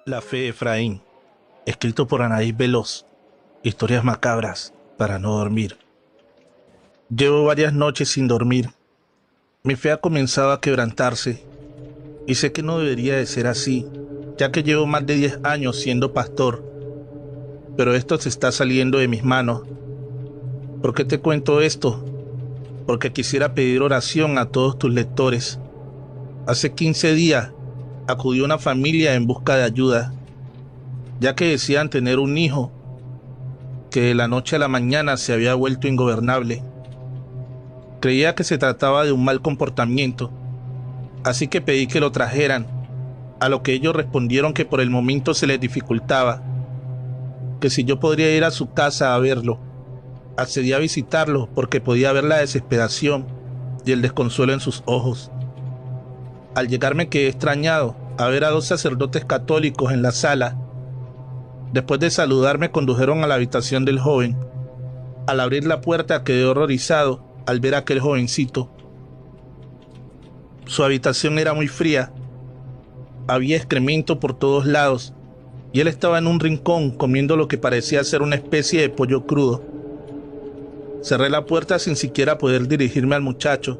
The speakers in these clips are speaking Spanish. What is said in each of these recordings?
La fe de Efraín, escrito por Anaís Veloz. Historias macabras para no dormir. Llevo varias noches sin dormir. Mi fe ha comenzado a quebrantarse y sé que no debería de ser así, ya que llevo más de 10 años siendo pastor. Pero esto se está saliendo de mis manos. ¿Por qué te cuento esto? Porque quisiera pedir oración a todos tus lectores. Hace 15 días acudió una familia en busca de ayuda, ya que decían tener un hijo que de la noche a la mañana se había vuelto ingobernable. Creía que se trataba de un mal comportamiento, así que pedí que lo trajeran, a lo que ellos respondieron que por el momento se les dificultaba, que si yo podría ir a su casa a verlo. Accedí a visitarlo porque podía ver la desesperación y el desconsuelo en sus ojos. Al llegar me quedé extrañado a ver a 2 sacerdotes católicos en la sala. Después de saludar me condujeron a la habitación del joven. Al abrir la puerta quedé horrorizado al ver a aquel jovencito. Su habitación era muy fría. Había excremento por todos lados y él estaba en un rincón comiendo lo que parecía ser una especie de pollo crudo. Cerré la puerta sin siquiera poder dirigirme al muchacho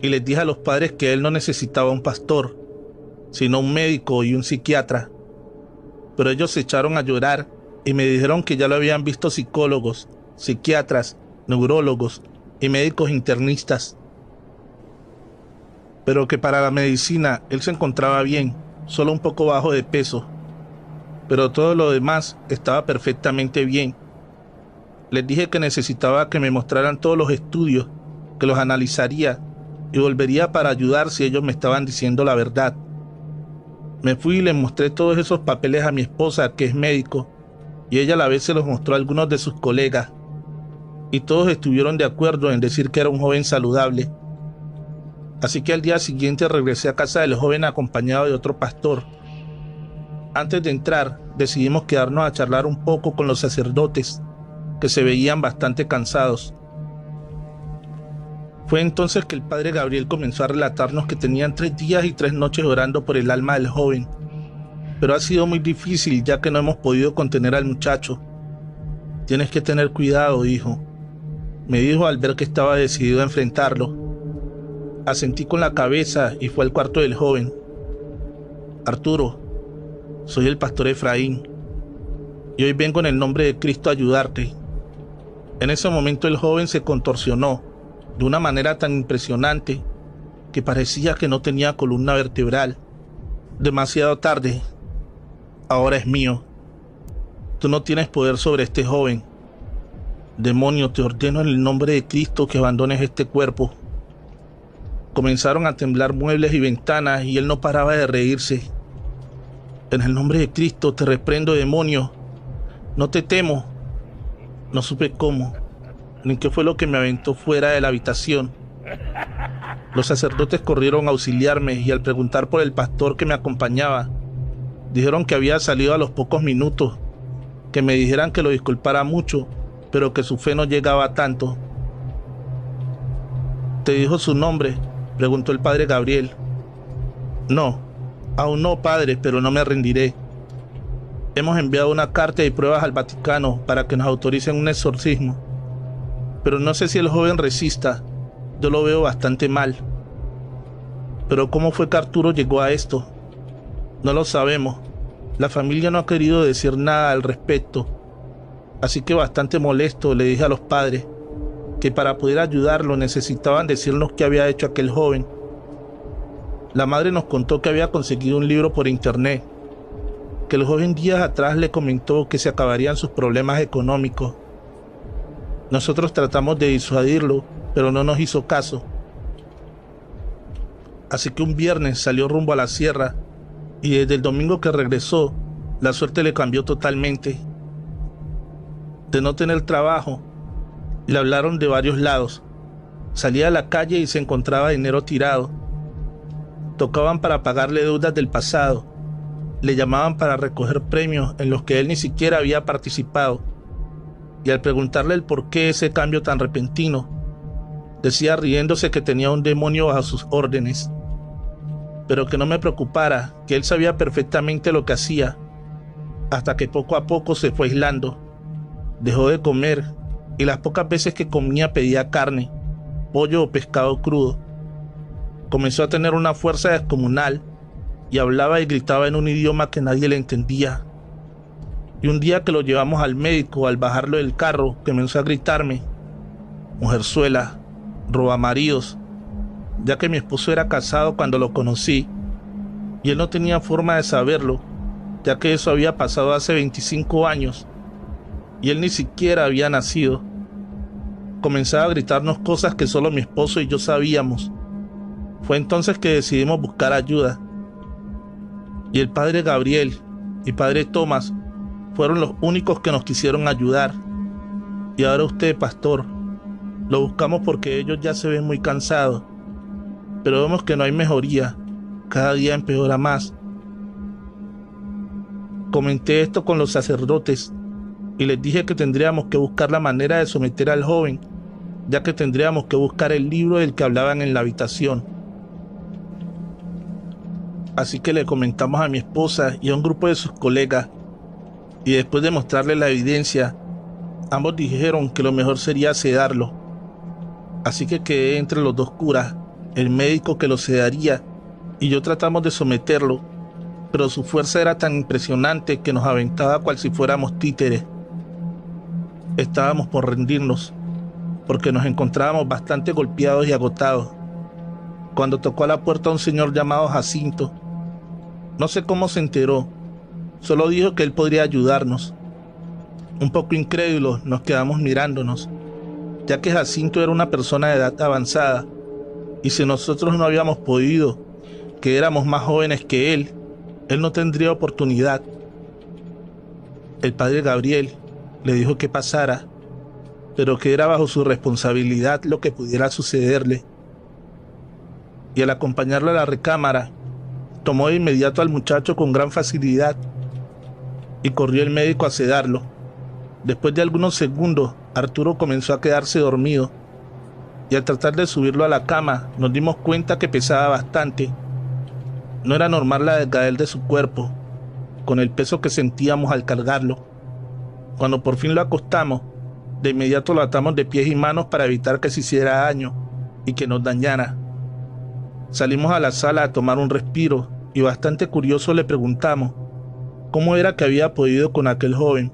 y les dije a los padres que él no necesitaba un pastor, sino un médico y un psiquiatra. Pero ellos se echaron a llorar y me dijeron que ya lo habían visto psicólogos, psiquiatras, neurólogos y médicos internistas, pero que para la medicina él se encontraba bien, solo un poco bajo de peso, pero todo lo demás estaba perfectamente bien. Les dije que necesitaba que me mostraran todos los estudios, que los analizaría y volvería para ayudar si ellos me estaban diciendo la verdad. Me fui y les mostré todos esos papeles a mi esposa, que es médico, y ella a la vez se los mostró a algunos de sus colegas, y todos estuvieron de acuerdo en decir que era un joven saludable. Así que al día siguiente regresé a casa del joven acompañado de otro pastor. Antes de entrar, decidimos quedarnos a charlar un poco con los sacerdotes, que se veían bastante cansados. Fue entonces que el padre Gabriel comenzó a relatarnos que tenían 3 días y 3 noches orando por el alma del joven, pero ha sido muy difícil ya que no hemos podido contener al muchacho. Tienes que tener cuidado, hijo, me dijo al ver que estaba decidido a enfrentarlo. Asentí con la cabeza y fue al cuarto del joven. Arturo, soy el pastor Efraín y hoy vengo en el nombre de Cristo a ayudarte. En ese momento el joven se contorsionó de una manera tan impresionante que parecía que no tenía columna vertebral. Demasiado tarde. Ahora es mío. Tú no tienes poder sobre este joven. Demonio, te ordeno en el nombre de Cristo que abandones este cuerpo. Comenzaron a temblar muebles y ventanas y él no paraba de reírse. En el nombre de Cristo te reprendo, demonio. No te temo. No supe cómo, ni qué fue lo que me aventó fuera de la habitación. Los sacerdotes corrieron a auxiliarme y al preguntar por el pastor que me acompañaba, dijeron que había salido a los pocos minutos, que me dijeran que lo disculpara mucho, pero que su fe no llegaba a tanto. ¿Te dijo su nombre?, preguntó el padre Gabriel. No, aún no, padre, pero no me rendiré. Hemos enviado una carta y pruebas al Vaticano para que nos autoricen un exorcismo, pero no sé si el joven resista. Yo lo veo bastante mal. Pero ¿cómo fue que Arturo llegó a esto? No lo sabemos. La familia no ha querido decir nada al respecto, así que bastante molesto le dije a los padres que para poder ayudarlo necesitaban decirnos qué había hecho aquel joven. La madre nos contó que había conseguido un libro por internet, que el joven días atrás le comentó que se acabarían sus problemas económicos. Nosotros tratamos de disuadirlo, pero no nos hizo caso. Así que un viernes salió rumbo a la sierra y desde el domingo que regresó, la suerte le cambió totalmente. De no tener trabajo, le hablaron de varios lados. Salía a la calle y se encontraba dinero tirado. Tocaban para pagarle deudas del pasado. Le llamaban para recoger premios en los que él ni siquiera había participado. Y al preguntarle el por qué ese cambio tan repentino, decía riéndose que tenía un demonio bajo sus órdenes. pero que no me preocupara, que él sabía perfectamente lo que hacía, hasta que poco a poco se fue aislando. Dejó de comer y las pocas veces que comía pedía carne, pollo o pescado crudo. Comenzó a tener una fuerza descomunal y hablaba y gritaba en un idioma que nadie le entendía. Y un día que lo llevamos al médico, al bajarlo del carro, comenzó a gritarme: mujerzuela, robamaridos, ya que mi esposo era casado cuando lo conocí y él no tenía forma de saberlo, ya que eso había pasado hace 25 años y él ni siquiera había nacido. Comenzaba a gritarnos cosas que solo mi esposo y yo sabíamos. Fue entonces que decidimos buscar ayuda. Y el padre Gabriel y padre Tomás fueron los únicos que nos quisieron ayudar. Y ahora usted, pastor, lo buscamos porque ellos ya se ven muy cansados, pero vemos que no hay mejoría, cada día empeora más. Comenté esto con los sacerdotes y les dije que tendríamos que buscar la manera de someter al joven, ya que tendríamos que buscar el libro del que hablaban en la habitación. Así que le comentamos a mi esposa y a un grupo de sus colegas, y después de mostrarle la evidencia, ambos dijeron que lo mejor sería sedarlo. Así que quedé entre los dos curas, el médico que lo sedaría y yo tratamos de someterlo, pero su fuerza era tan impresionante que nos aventaba cual si fuéramos títeres. Estábamos por rendirnos, porque nos encontrábamos bastante golpeados y agotados, cuando tocó a la puerta un señor llamado Jacinto. No sé cómo se enteró, solo dijo que él podría ayudarnos. Un poco incrédulos nos quedamos mirándonos, ya que Jacinto era una persona de edad avanzada, y si nosotros no habíamos podido, que éramos más jóvenes que él no tendría oportunidad. El padre Gabriel le dijo que pasara, pero que era bajo su responsabilidad lo que pudiera sucederle. Y al acompañarlo a la recámara, tomó de inmediato al muchacho con gran facilidad y corrió el médico a sedarlo. Después de algunos segundos, Arturo comenzó a quedarse dormido y al tratar de subirlo a la cama nos dimos cuenta que pesaba bastante. No era normal la delgadez de su cuerpo, con el peso que sentíamos al cargarlo. Cuando por fin lo acostamos, de inmediato lo atamos de pies y manos para evitar que se hiciera daño y que nos dañara. Salimos a la sala a tomar un respiro y bastante curioso le preguntamos cómo era que había podido con aquel joven.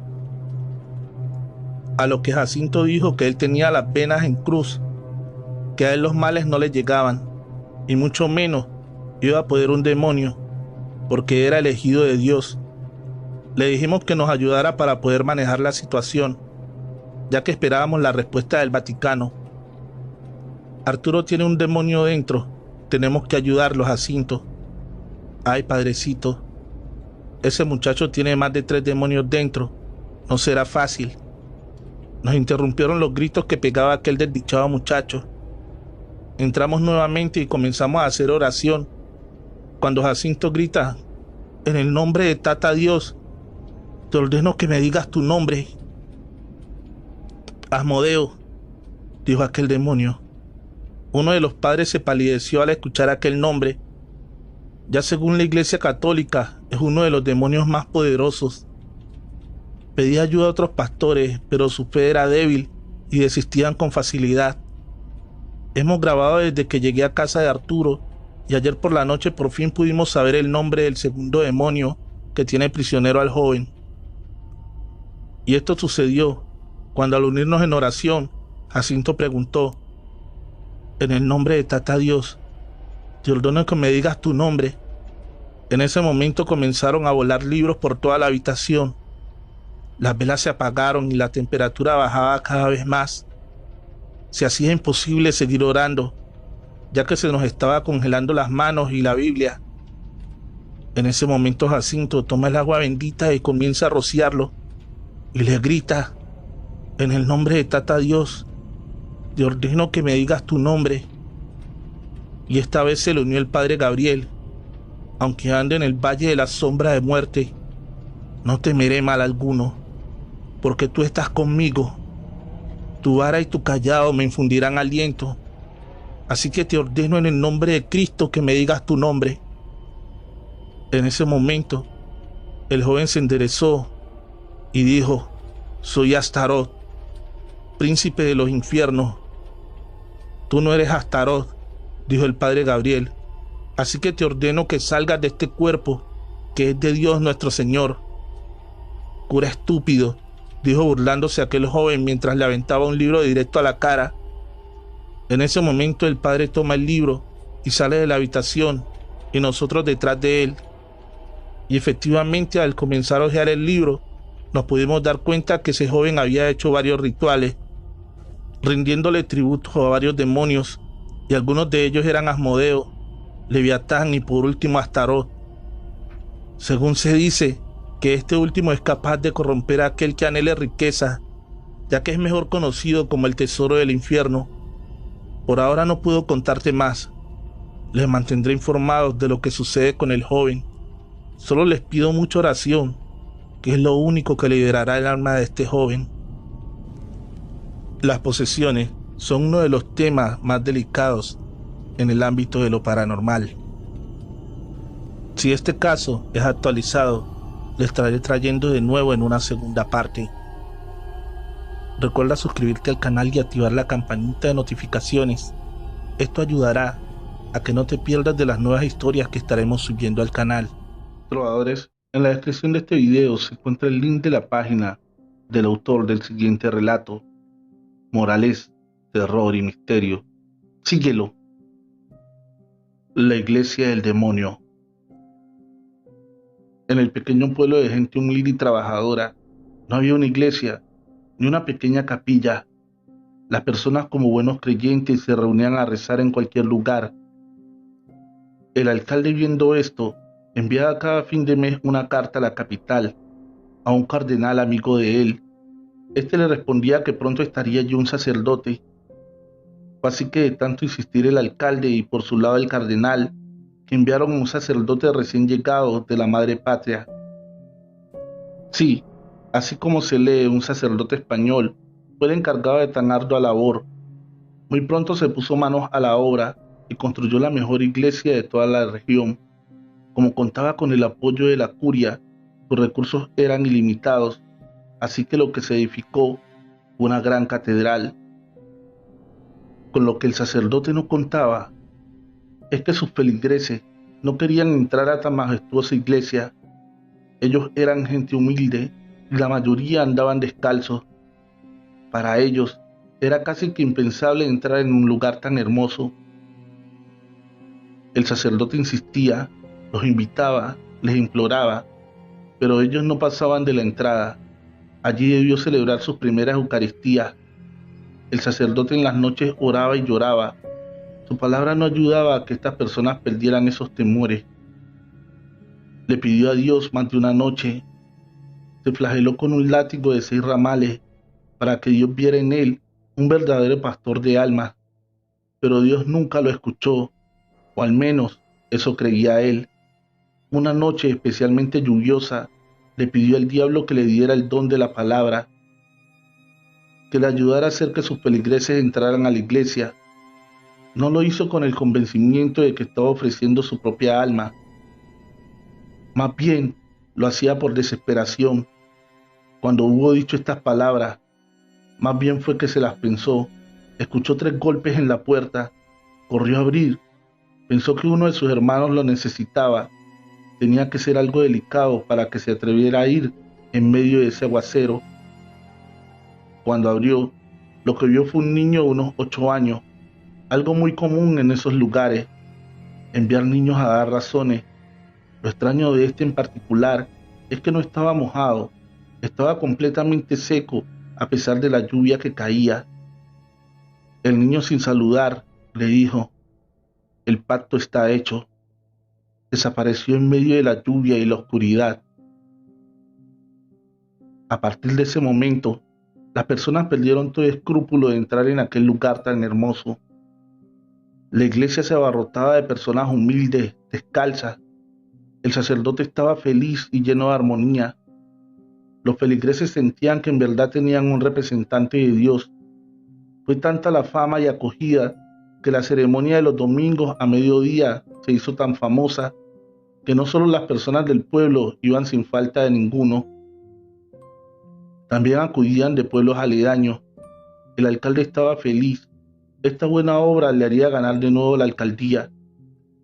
A lo que Jacinto dijo que él tenía las venas en cruz, que a él los males no le llegaban, y mucho menos iba a poder un demonio, porque era elegido de Dios. Le dijimos que nos ayudara para poder manejar la situación, ya que esperábamos la respuesta del Vaticano. Arturo tiene un demonio dentro, tenemos que ayudarlo, Jacinto. Ay, padrecito, ese muchacho tiene más de 3 demonios dentro, no será fácil. Nos interrumpieron los gritos que pegaba aquel desdichado muchacho. Entramos nuevamente y comenzamos a hacer oración, cuando Jacinto grita: en el nombre de Tata Dios, te ordeno que me digas tu nombre. Asmodeo, dijo aquel demonio. Uno de los padres se palideció al escuchar aquel nombre. Ya según la Iglesia Católica, es uno de los demonios más poderosos. Pedí ayuda a otros pastores, pero su fe era débil y desistían con facilidad. Hemos grabado desde que llegué a casa de Arturo y ayer por la noche por fin pudimos saber el nombre del segundo demonio que tiene prisionero al joven. Y esto sucedió cuando, al unirnos en oración, Jacinto preguntó: en el nombre de Tata Dios, te ordeno que me digas tu nombre. En ese momento comenzaron a volar libros por toda la habitación. Las velas se apagaron y la temperatura bajaba cada vez más. Se hacía imposible seguir orando, ya que se nos estaba congelando las manos y la Biblia. En ese momento Jacinto toma el agua bendita y comienza a rociarlo, y le grita: en el nombre de Tata Dios, te ordeno que me digas tu nombre. Y esta vez se le unió el padre Gabriel: aunque ande en el valle de la sombra de muerte, no temeré mal alguno, porque tú estás conmigo. Tu vara y tu cayado me infundirán aliento. Así que te ordeno en el nombre de Cristo que me digas tu nombre. En ese momento, el joven se enderezó y dijo: soy Astaroth, príncipe de los infiernos. Tú no eres Astaroth, dijo el padre Gabriel, así que te ordeno que salgas de este cuerpo, que es de Dios nuestro Señor. Cura estúpido, dijo burlándose aquel joven mientras le aventaba un libro directo a la cara. En ese momento el padre toma el libro y sale de la habitación, y nosotros detrás de él. Y efectivamente, al comenzar a hojear el libro, nos pudimos dar cuenta que ese joven había hecho varios rituales, rindiéndole tributo a varios demonios, y algunos de ellos eran Asmodeo, Leviatán y por último Astaroth. Según se dice, que este último es capaz de corromper a aquel que anhele riqueza, ya que es mejor conocido como el tesoro del infierno. Por ahora no puedo contarte más. Les mantendré informados de lo que sucede con el joven. Solo les pido mucha oración, que es lo único que liberará el alma de este joven. Las posesiones son uno de los temas más delicados en el ámbito de lo paranormal. Si este caso es actualizado, le estaré trayendo de nuevo en una segunda parte. Recuerda suscribirte al canal y activar la campanita de notificaciones. Esto ayudará a que no te pierdas de las nuevas historias que estaremos subiendo al canal. Trovadores, en la descripción de este video se encuentra el link de la página del autor del siguiente relato, Morales, Terror y Misterio. Síguelo. La iglesia del demonio. En el pequeño pueblo de gente humilde y trabajadora, no había una iglesia, ni una pequeña capilla. Las personas, como buenos creyentes, se reunían a rezar en cualquier lugar. El alcalde, viendo esto, enviaba cada fin de mes una carta a la capital, a un cardenal amigo de él. Este le respondía que pronto estaría allí un sacerdote. Fue así que, de tanto insistir el alcalde y por su lado el cardenal, que enviaron a un sacerdote recién llegado de la madre patria. Sí, así como se lee, un sacerdote español fue el encargado de tan ardua labor. Muy pronto se puso manos a la obra y construyó la mejor iglesia de toda la región. Como contaba con el apoyo de la curia, sus recursos eran ilimitados, así que lo que se edificó fue una gran catedral. Con lo que el sacerdote no contaba es que sus feligreses no querían entrar a tan majestuosa iglesia. Ellos eran gente humilde y la mayoría andaban descalzos. Para ellos era casi que impensable entrar en un lugar tan hermoso. El sacerdote insistía, los invitaba, les imploraba, pero ellos no pasaban de la entrada. Allí debió celebrar sus primeras Eucaristías. El sacerdote en las noches oraba y lloraba. Su palabra no ayudaba a que estas personas perdieran esos temores. Le pidió a Dios más de una noche. Se flageló con un látigo de 6 ramales para que Dios viera en él un verdadero pastor de almas. Pero Dios nunca lo escuchó, o al menos eso creía él. Una noche especialmente lluviosa, le pidió al diablo que le diera el don de la palabra, que le ayudara a hacer que sus feligreses entraran a la iglesia. No lo hizo con el convencimiento de que estaba ofreciendo su propia alma. Más bien, lo hacía por desesperación. Cuando hubo dicho estas palabras, más bien fue que se las pensó. Escuchó 3 golpes en la puerta, corrió a abrir. Pensó que uno de sus hermanos lo necesitaba. Tenía que ser algo delicado para que se atreviera a ir en medio de ese aguacero. Cuando abrió, lo que vio fue un niño de unos 8 años, algo muy común en esos lugares, enviar niños a dar razones. Lo extraño de este en particular es que no estaba mojado, estaba completamente seco a pesar de la lluvia que caía. El niño, sin saludar, le dijo: el pacto está hecho. Desapareció en medio de la lluvia y la oscuridad. A partir de ese momento, las personas perdieron todo escrúpulo de entrar en aquel lugar tan hermoso. La iglesia se abarrotaba de personas humildes, descalzas. El sacerdote estaba feliz y lleno de armonía. Los feligreses sentían que en verdad tenían un representante de Dios. Fue tanta la fama y acogida que la ceremonia de los domingos a mediodía se hizo tan famosa que no solo las personas del pueblo iban sin falta de ninguno, también acudían de pueblos aledaños. El alcalde estaba feliz. Esta buena obra le haría ganar de nuevo la alcaldía.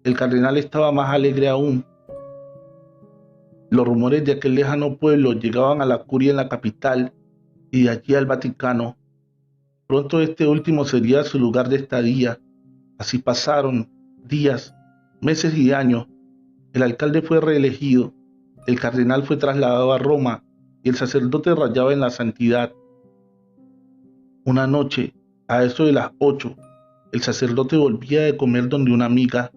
El cardenal estaba más alegre aún. Los rumores de aquel lejano pueblo llegaban a la curia en la capital y de allí al Vaticano. Pronto este último sería su lugar de estadía. Así pasaron días, meses y años. El alcalde fue reelegido, el cardenal fue trasladado a Roma y el sacerdote rayaba en la santidad. Una noche, a eso de las 8, el sacerdote volvía de comer donde una amiga.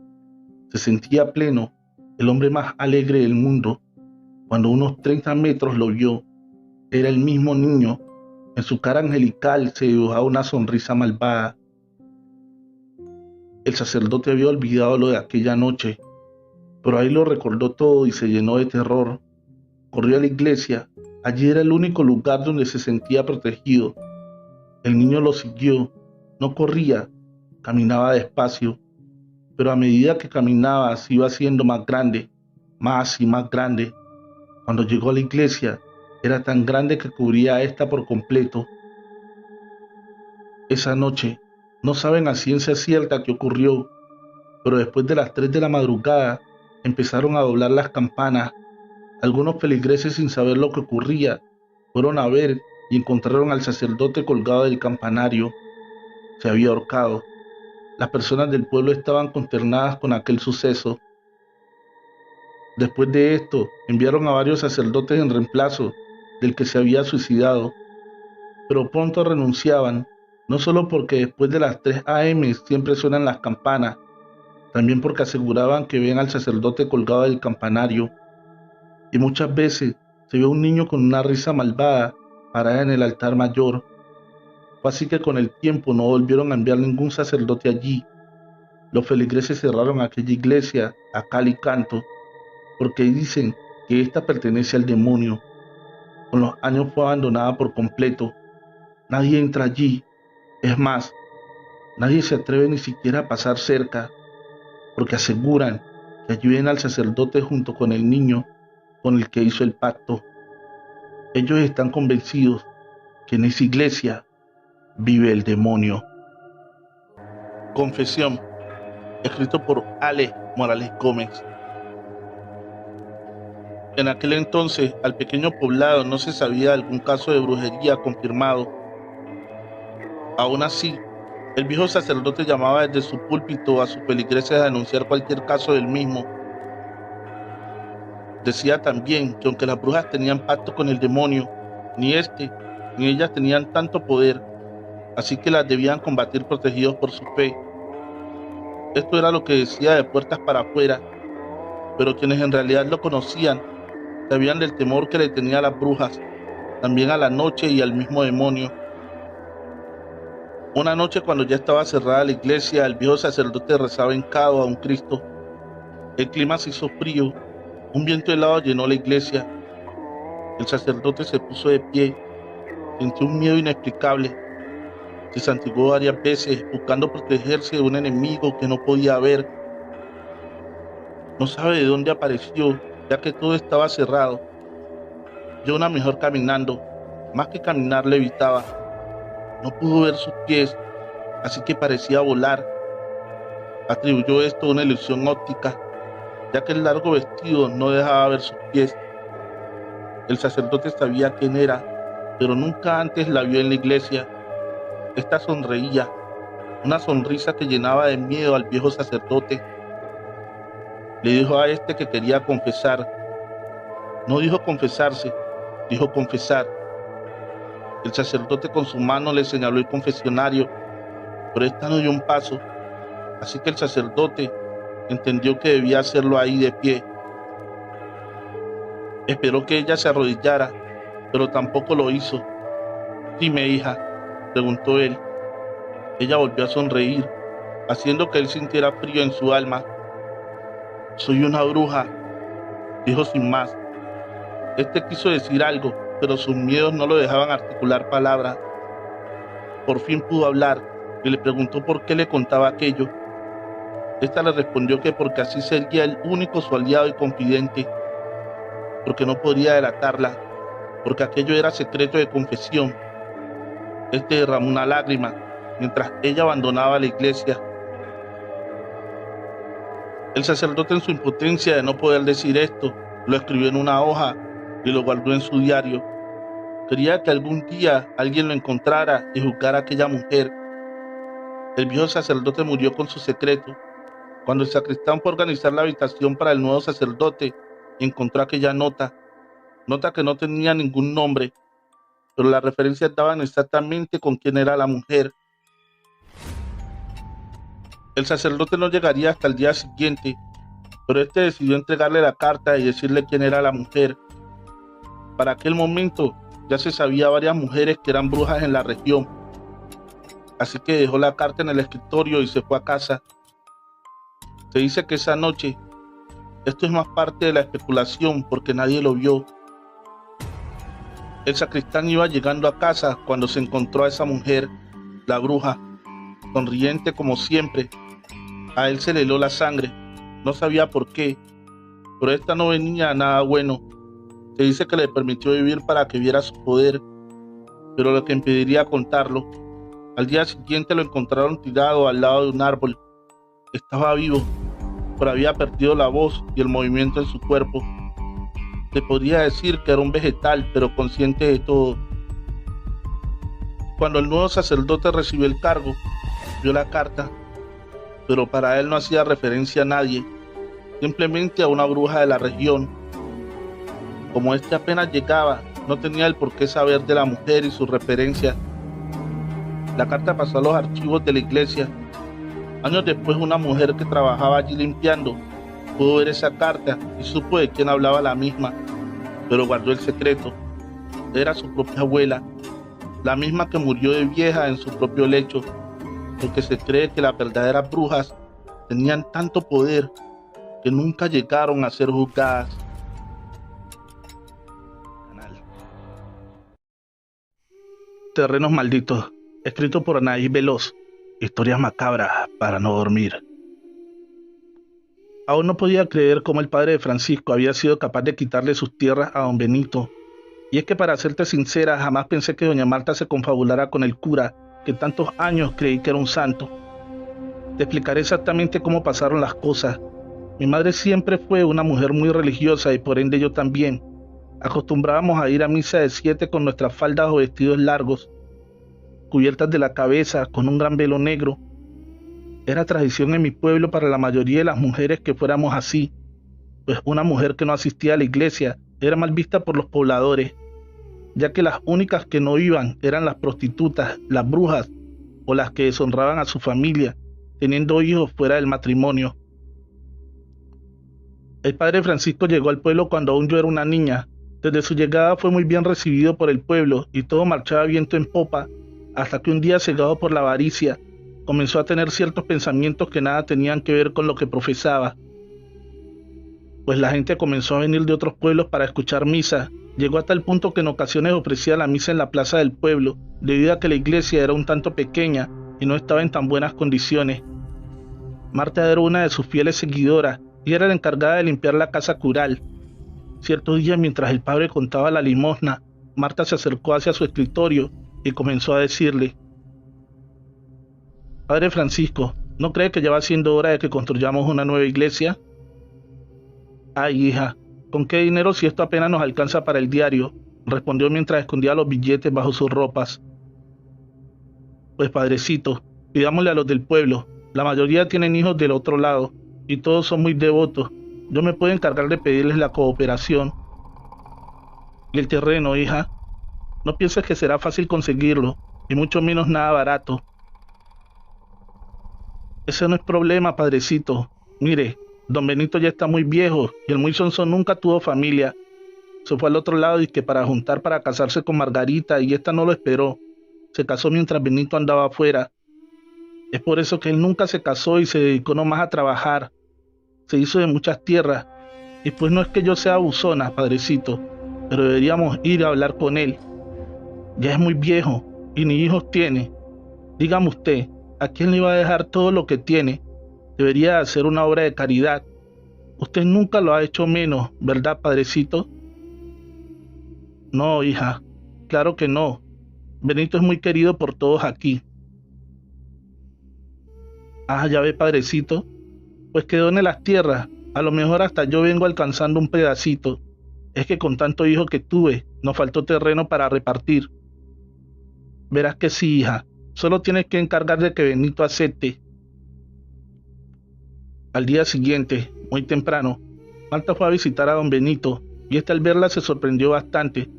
Se sentía pleno, el hombre más alegre del mundo. Cuando a unos 30 metros lo vio, era el mismo niño. En su cara angelical se dibujaba una sonrisa malvada. El sacerdote había olvidado lo de aquella noche, pero ahí lo recordó todo y se llenó de terror. Corrió a la iglesia. Allí era el único lugar donde se sentía protegido. El niño lo siguió. No corría, caminaba despacio, pero a medida que caminaba se iba haciendo más grande, más y más grande. Cuando llegó a la iglesia, era tan grande que cubría a esta por completo. Esa noche, no saben a ciencia cierta qué ocurrió, pero después de las 3 de la madrugada, empezaron a doblar las campanas. Algunos feligreses, sin saber lo que ocurría, fueron a ver y encontraron al sacerdote colgado del campanario. Se había ahorcado. Las personas del pueblo estaban consternadas con aquel suceso. Después de esto, enviaron a varios sacerdotes en reemplazo del que se había suicidado, pero pronto renunciaban, no solo porque después de las 3 a.m. siempre suenan las campanas, también porque aseguraban que ven al sacerdote colgado del campanario. Y muchas veces se ve un niño con una risa malvada parada en el altar mayor. Fue así que con el tiempo no volvieron a enviar ningún sacerdote allí. Los feligreses cerraron aquella iglesia a cal y canto, porque dicen que ésta pertenece al demonio. Con los años fue abandonada por completo. Nadie entra allí. Es más, nadie se atreve ni siquiera a pasar cerca, porque aseguran que allí ven al sacerdote junto con el niño con el que hizo el pacto. Ellos están convencidos que en esa iglesia vive el demonio. Confesión, escrito por Ale Morales Gómez. En aquel entonces, al pequeño poblado no se sabía de algún caso de brujería confirmado. Aún así, el viejo sacerdote llamaba desde su púlpito a sus feligreses a denunciar cualquier caso del mismo. Decía también que aunque las brujas tenían pacto con el demonio, ni éste ni ellas tenían tanto poder, así que las debían combatir protegidos por su fe. Esto era lo que decía de puertas para afuera, pero quienes en realidad lo conocían sabían del temor que le tenía a las brujas, también a la noche y al mismo demonio. Una noche, cuando ya estaba cerrada la iglesia, el viejo sacerdote rezaba hincado a un Cristo. El clima se hizo frío, un viento helado llenó la iglesia. El sacerdote se puso de pie, sintió un miedo inexplicable. Se santiguó varias veces, buscando protegerse de un enemigo que no podía ver. No sabe de dónde apareció, ya que todo estaba cerrado. Vio una mujer caminando, más que caminar levitaba. No pudo ver sus pies, así que parecía volar. Atribuyó esto a una ilusión óptica, ya que el largo vestido no dejaba ver sus pies. El sacerdote sabía quién era, pero nunca antes la vio en la iglesia. Esta sonreía, una sonrisa que llenaba de miedo al viejo sacerdote. Le dijo a este que quería confesar. No dijo confesarse, dijo confesar. El sacerdote con su mano le señaló el confesionario, pero esta no dio un paso, así que el sacerdote entendió que debía hacerlo ahí de pie. Esperó que ella se arrodillara, pero tampoco lo hizo. «Dime, hija», preguntó él. Ella volvió a sonreír, haciendo que él sintiera frío en su alma. «Soy una bruja», dijo sin más. Este quiso decir algo, pero sus miedos no lo dejaban articular palabras. Por fin pudo hablar y le preguntó por qué le contaba aquello. Esta le respondió que porque así sería el único su aliado y confidente, porque no podría delatarla, porque aquello era secreto de confesión. Este derramó una lágrima mientras ella abandonaba la iglesia. El sacerdote, en su impotencia de no poder decir esto, lo escribió en una hoja y lo guardó en su diario. Quería que algún día alguien lo encontrara y juzgara a aquella mujer. El viejo sacerdote murió con su secreto. Cuando el sacristán fue a organizar la habitación para el nuevo sacerdote, encontró aquella nota que no tenía ningún nombre, pero las referencias daban exactamente con quién era la mujer. El sacerdote no llegaría hasta el día siguiente, pero este decidió entregarle la carta y decirle quién era la mujer. Para aquel momento ya se sabía varias mujeres que eran brujas en la región, así que dejó la carta en el escritorio y se fue a casa. Se dice que esa noche, esto es más parte de la especulación porque nadie lo vio, el sacristán iba llegando a casa cuando se encontró a esa mujer, la bruja, sonriente como siempre. A él se le heló la sangre, no sabía por qué, pero esta no venía a nada bueno. Se dice que le permitió vivir para que viera su poder, pero lo que impediría contarlo. Al día siguiente lo encontraron tirado al lado de un árbol. Estaba vivo, pero había perdido la voz y el movimiento en su cuerpo. Se podría decir que era un vegetal, pero consciente de todo. Cuando el nuevo sacerdote recibió el cargo, vio la carta, pero para él no hacía referencia a nadie, simplemente a una bruja de la región. Como este apenas llegaba, no tenía el por qué saber de la mujer y sus referencias. La carta pasó a los archivos de la iglesia. Años después, una mujer que trabajaba allí limpiando pudo ver esa carta y supo de quién hablaba la misma, pero guardó el secreto. Era su propia abuela, la misma que murió de vieja en su propio lecho, porque se cree que las verdaderas brujas tenían tanto poder que nunca llegaron a ser juzgadas. Terrenos malditos, escrito por Anaís Veloz. Historias macabras para no dormir. Aún no podía creer cómo el padre de Francisco había sido capaz de quitarle sus tierras a don Benito. Y es que, para serte sincera, jamás pensé que doña Marta se confabulara con el cura, que tantos años creí que era un santo. Te explicaré exactamente cómo pasaron las cosas. Mi madre siempre fue una mujer muy religiosa y por ende yo también. Acostumbrábamos a ir a misa de 7 con nuestras faldas o vestidos largos, cubiertas de la cabeza con un gran velo negro. Era tradición en mi pueblo para la mayoría de las mujeres que fuéramos así, pues una mujer que no asistía a la iglesia era mal vista por los pobladores, ya que las únicas que no iban eran las prostitutas, las brujas o las que deshonraban a su familia, teniendo hijos fuera del matrimonio. El padre Francisco llegó al pueblo cuando aún yo era una niña. Desde su llegada fue muy bien recibido por el pueblo y todo marchaba viento en popa, hasta que un día, cegado por la avaricia, comenzó a tener ciertos pensamientos que nada tenían que ver con lo que profesaba. Pues la gente comenzó a venir de otros pueblos para escuchar misa. Llegó a tal punto que en ocasiones ofrecía la misa en la plaza del pueblo, debido a que la iglesia era un tanto pequeña y no estaba en tan buenas condiciones. Marta era una de sus fieles seguidoras y era la encargada de limpiar la casa cural. Cierto día, mientras el padre contaba la limosna, Marta se acercó hacia su escritorio y comenzó a decirle: «Padre Francisco, ¿no cree que ya va siendo hora de que construyamos una nueva iglesia?» «Ay, hija, ¿con qué dinero si esto apenas nos alcanza para el diario?», respondió mientras escondía los billetes bajo sus ropas. «Pues padrecito, pidámosle a los del pueblo. La mayoría tienen hijos del otro lado y todos son muy devotos. Yo me puedo encargar de pedirles la cooperación». «¿Y el terreno, hija? No pienses que será fácil conseguirlo, y mucho menos nada barato». «Ese no es problema, padrecito. Mire, don Benito ya está muy viejo y el muy sonso nunca tuvo familia. Se fue al otro lado y que para juntar para casarse con Margarita, y esta no lo esperó. Se casó mientras Benito andaba afuera. Es por eso que él nunca se casó y se dedicó nomás a trabajar. Se hizo de muchas tierras. Y pues no es que yo sea abusona, padrecito, pero deberíamos ir a hablar con él. Ya es muy viejo y ni hijos tiene. Dígame usted, ¿a quién le iba a dejar todo lo que tiene? Debería hacer una obra de caridad. Usted nunca lo ha hecho menos, ¿verdad, padrecito? No, hija, claro que no. Benito es muy querido por todos aquí. Ah, ya ve, padrecito, pues que done las tierras. A lo mejor hasta yo vengo alcanzando un pedacito. Es que con tanto hijo que tuve, nos faltó terreno para repartir. Verás que sí, hija. Solo tienes que encargar de que Benito acepte. Al día siguiente, muy temprano, Marta fue a visitar a don Benito, y al verla se sorprendió bastante,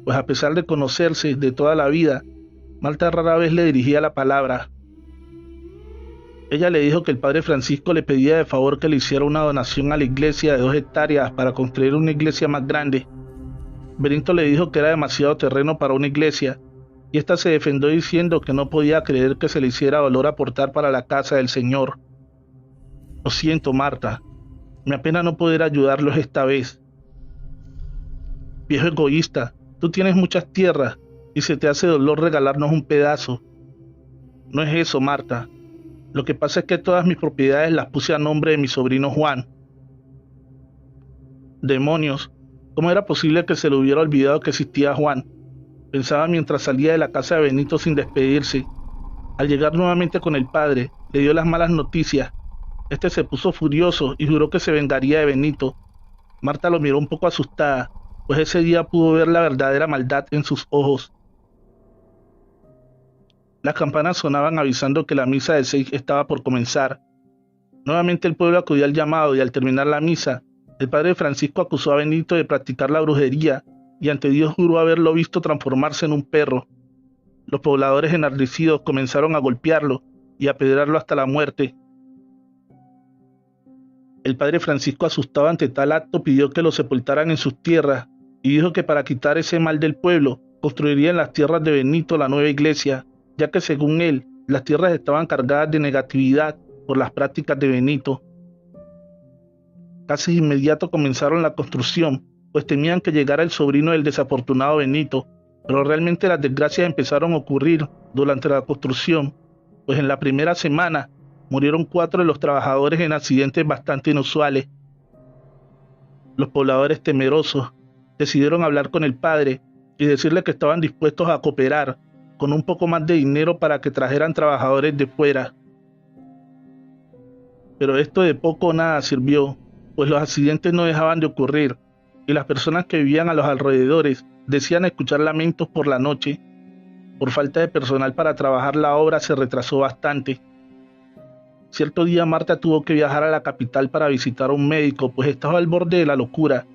pues a pesar de conocerse de toda la vida, Marta rara vez le dirigía la palabra. Ella le dijo que el padre Francisco le pedía de favor que le hiciera una donación a la iglesia de 2 hectáreas para construir una iglesia más grande. Benito le dijo que era demasiado terreno para una iglesia, y ésta se defendió diciendo que no podía creer que se le hiciera valor aportar para la casa del Señor. Lo siento, Marta, me apena no poder ayudarlos esta vez. Viejo egoísta, tú tienes muchas tierras y se te hace dolor regalarnos un pedazo. No es eso, Marta. Lo que pasa es que todas mis propiedades las puse a nombre de mi sobrino Juan. Demonios, ¿cómo era posible que se le hubiera olvidado que existía Juan? Pensaba mientras salía de la casa de Benito sin despedirse. Al llegar nuevamente con el padre, le dio las malas noticias. Este se puso furioso y juró que se vengaría de Benito. Marta lo miró un poco asustada, pues ese día pudo ver la verdadera maldad en sus ojos. Las campanas sonaban avisando que la misa de 6 estaba por comenzar. Nuevamente el pueblo acudió al llamado y al terminar la misa, el padre Francisco acusó a Benito de practicar la brujería y ante Dios juró haberlo visto transformarse en un perro. Los pobladores enardecidos comenzaron a golpearlo y a apedrearlo hasta la muerte. El padre Francisco, asustado ante tal acto, pidió que lo sepultaran en sus tierras y dijo que para quitar ese mal del pueblo, construiría en las tierras de Benito la nueva iglesia, ya que según él, las tierras estaban cargadas de negatividad por las prácticas de Benito. Casi de inmediato comenzaron la construcción, pues temían que llegara el sobrino del desafortunado Benito, pero realmente las desgracias empezaron a ocurrir durante la construcción, pues en la primera semana murieron 4 de los trabajadores en accidentes bastante inusuales. Los pobladores, temerosos, decidieron hablar con el padre y decirle que estaban dispuestos a cooperar con un poco más de dinero para que trajeran trabajadores de fuera. Pero esto de poco o nada sirvió, pues los accidentes no dejaban de ocurrir y las personas que vivían a los alrededores decían escuchar lamentos por la noche. Por falta de personal para trabajar, la obra se retrasó bastante. Cierto día Marta tuvo que viajar a la capital para visitar a un médico, pues estaba al borde de la locura.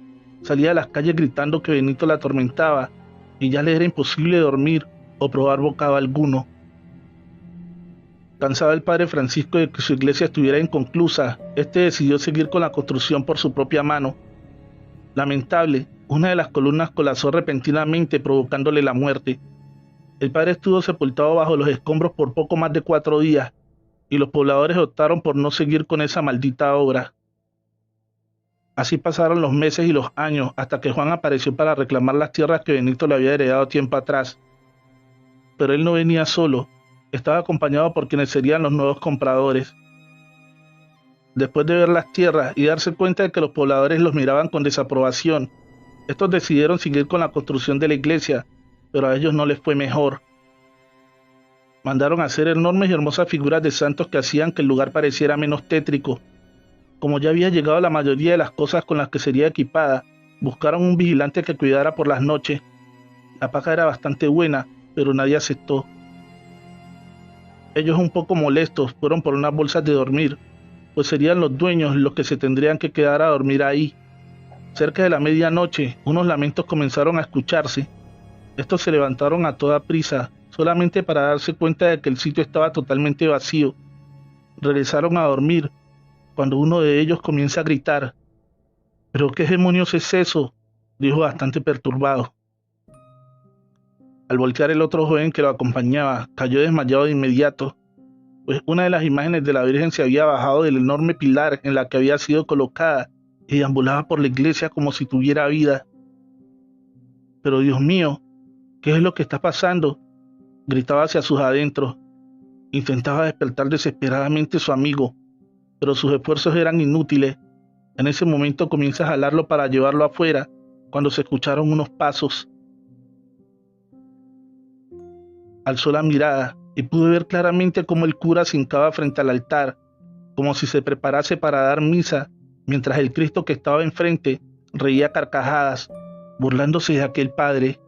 Salía a las calles gritando que Benito la atormentaba y ya le era imposible dormir o probar bocado alguno. Cansado el padre Francisco de que su iglesia estuviera inconclusa, este decidió seguir con la construcción por su propia mano. Lamentable, una de las columnas colapsó repentinamente, provocándole la muerte. El padre estuvo sepultado bajo los escombros por poco más de 4 días, y los pobladores optaron por no seguir con esa maldita obra. Así pasaron los meses y los años, hasta que Juan apareció para reclamar las tierras que Benito le había heredado tiempo atrás. Pero él no venía solo, estaba acompañado por quienes serían los nuevos compradores. Después de ver las tierras y darse cuenta de que los pobladores los miraban con desaprobación, estos decidieron seguir con la construcción de la iglesia, pero a ellos no les fue mejor. Mandaron a hacer enormes y hermosas figuras de santos que hacían que el lugar pareciera menos tétrico. Como ya había llegado la mayoría de las cosas con las que sería equipada, buscaron un vigilante que cuidara por las noches. La paga era bastante buena, pero nadie aceptó. Ellos, un poco molestos, fueron por unas bolsas de dormir, pues serían los dueños los que se tendrían que quedar a dormir ahí. Cerca de la medianoche, unos lamentos comenzaron a escucharse. Estos se levantaron a toda prisa, solamente para darse cuenta de que el sitio estaba totalmente vacío. Regresaron a dormir, cuando uno de ellos comienza a gritar. «¿Pero qué demonios es eso?», dijo bastante perturbado. Al voltear, el otro joven que lo acompañaba cayó desmayado de inmediato, pues una de las imágenes de la Virgen se había bajado del enorme pilar en la que había sido colocada y deambulaba por la iglesia como si tuviera vida. «Pero Dios mío, ¿qué es lo que está pasando?», gritaba hacia sus adentros. Intentaba despertar desesperadamente a su amigo, pero sus esfuerzos eran inútiles. En ese momento comienza a jalarlo para llevarlo afuera, cuando se escucharon unos pasos. Alzó la mirada y pude ver claramente cómo el cura se hincaba frente al altar, como si se preparase para dar misa, mientras el Cristo que estaba enfrente reía a carcajadas, burlándose de aquel padre.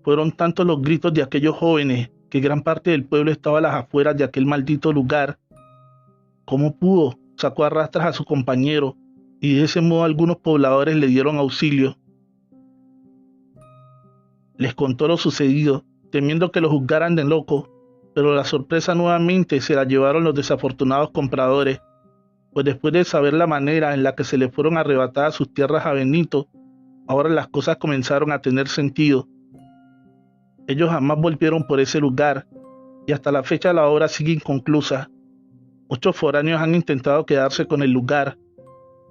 Fueron tantos los gritos de aquellos jóvenes que gran parte del pueblo estaba a las afueras de aquel maldito lugar. ¿Cómo pudo? Sacó a rastras a su compañero y de ese modo algunos pobladores le dieron auxilio. Les contó lo sucedido, temiendo que lo juzgaran de loco, pero la sorpresa nuevamente se la llevaron los desafortunados compradores, pues después de saber la manera en la que se le fueron arrebatadas sus tierras a Benito, ahora las cosas comenzaron a tener sentido. Ellos jamás volvieron por ese lugar, y hasta la fecha la obra sigue inconclusa. Muchos foráneos han intentado quedarse con el lugar,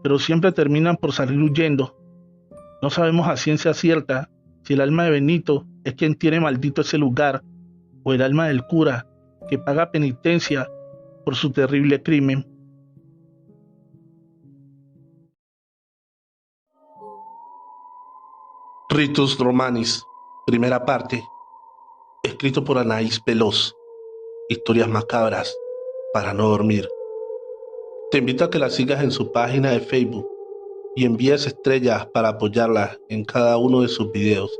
pero siempre terminan por salir huyendo. No sabemos a ciencia cierta si el alma de Benito es quien tiene maldito ese lugar, o el alma del cura, que paga penitencia por su terrible crimen. Ritus Romanis, primera parte, escrito por Anaís Peloz. Historias macabras para no dormir. Te invito a que la sigas en su página de Facebook y envíes estrellas para apoyarla en cada uno de sus videos.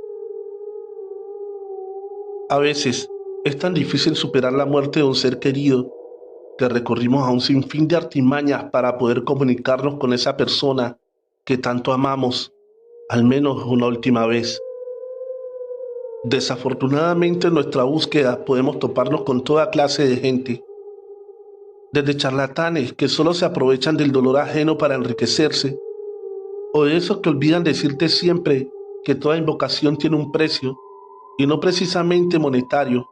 A veces es tan difícil superar la muerte de un ser querido que recurrimos a un sinfín de artimañas para poder comunicarnos con esa persona que tanto amamos, al menos una última vez. Desafortunadamente en nuestra búsqueda podemos toparnos con toda clase de gente, desde charlatanes que solo se aprovechan del dolor ajeno para enriquecerse, o de esos que olvidan decirte siempre que toda invocación tiene un precio, y no precisamente monetario.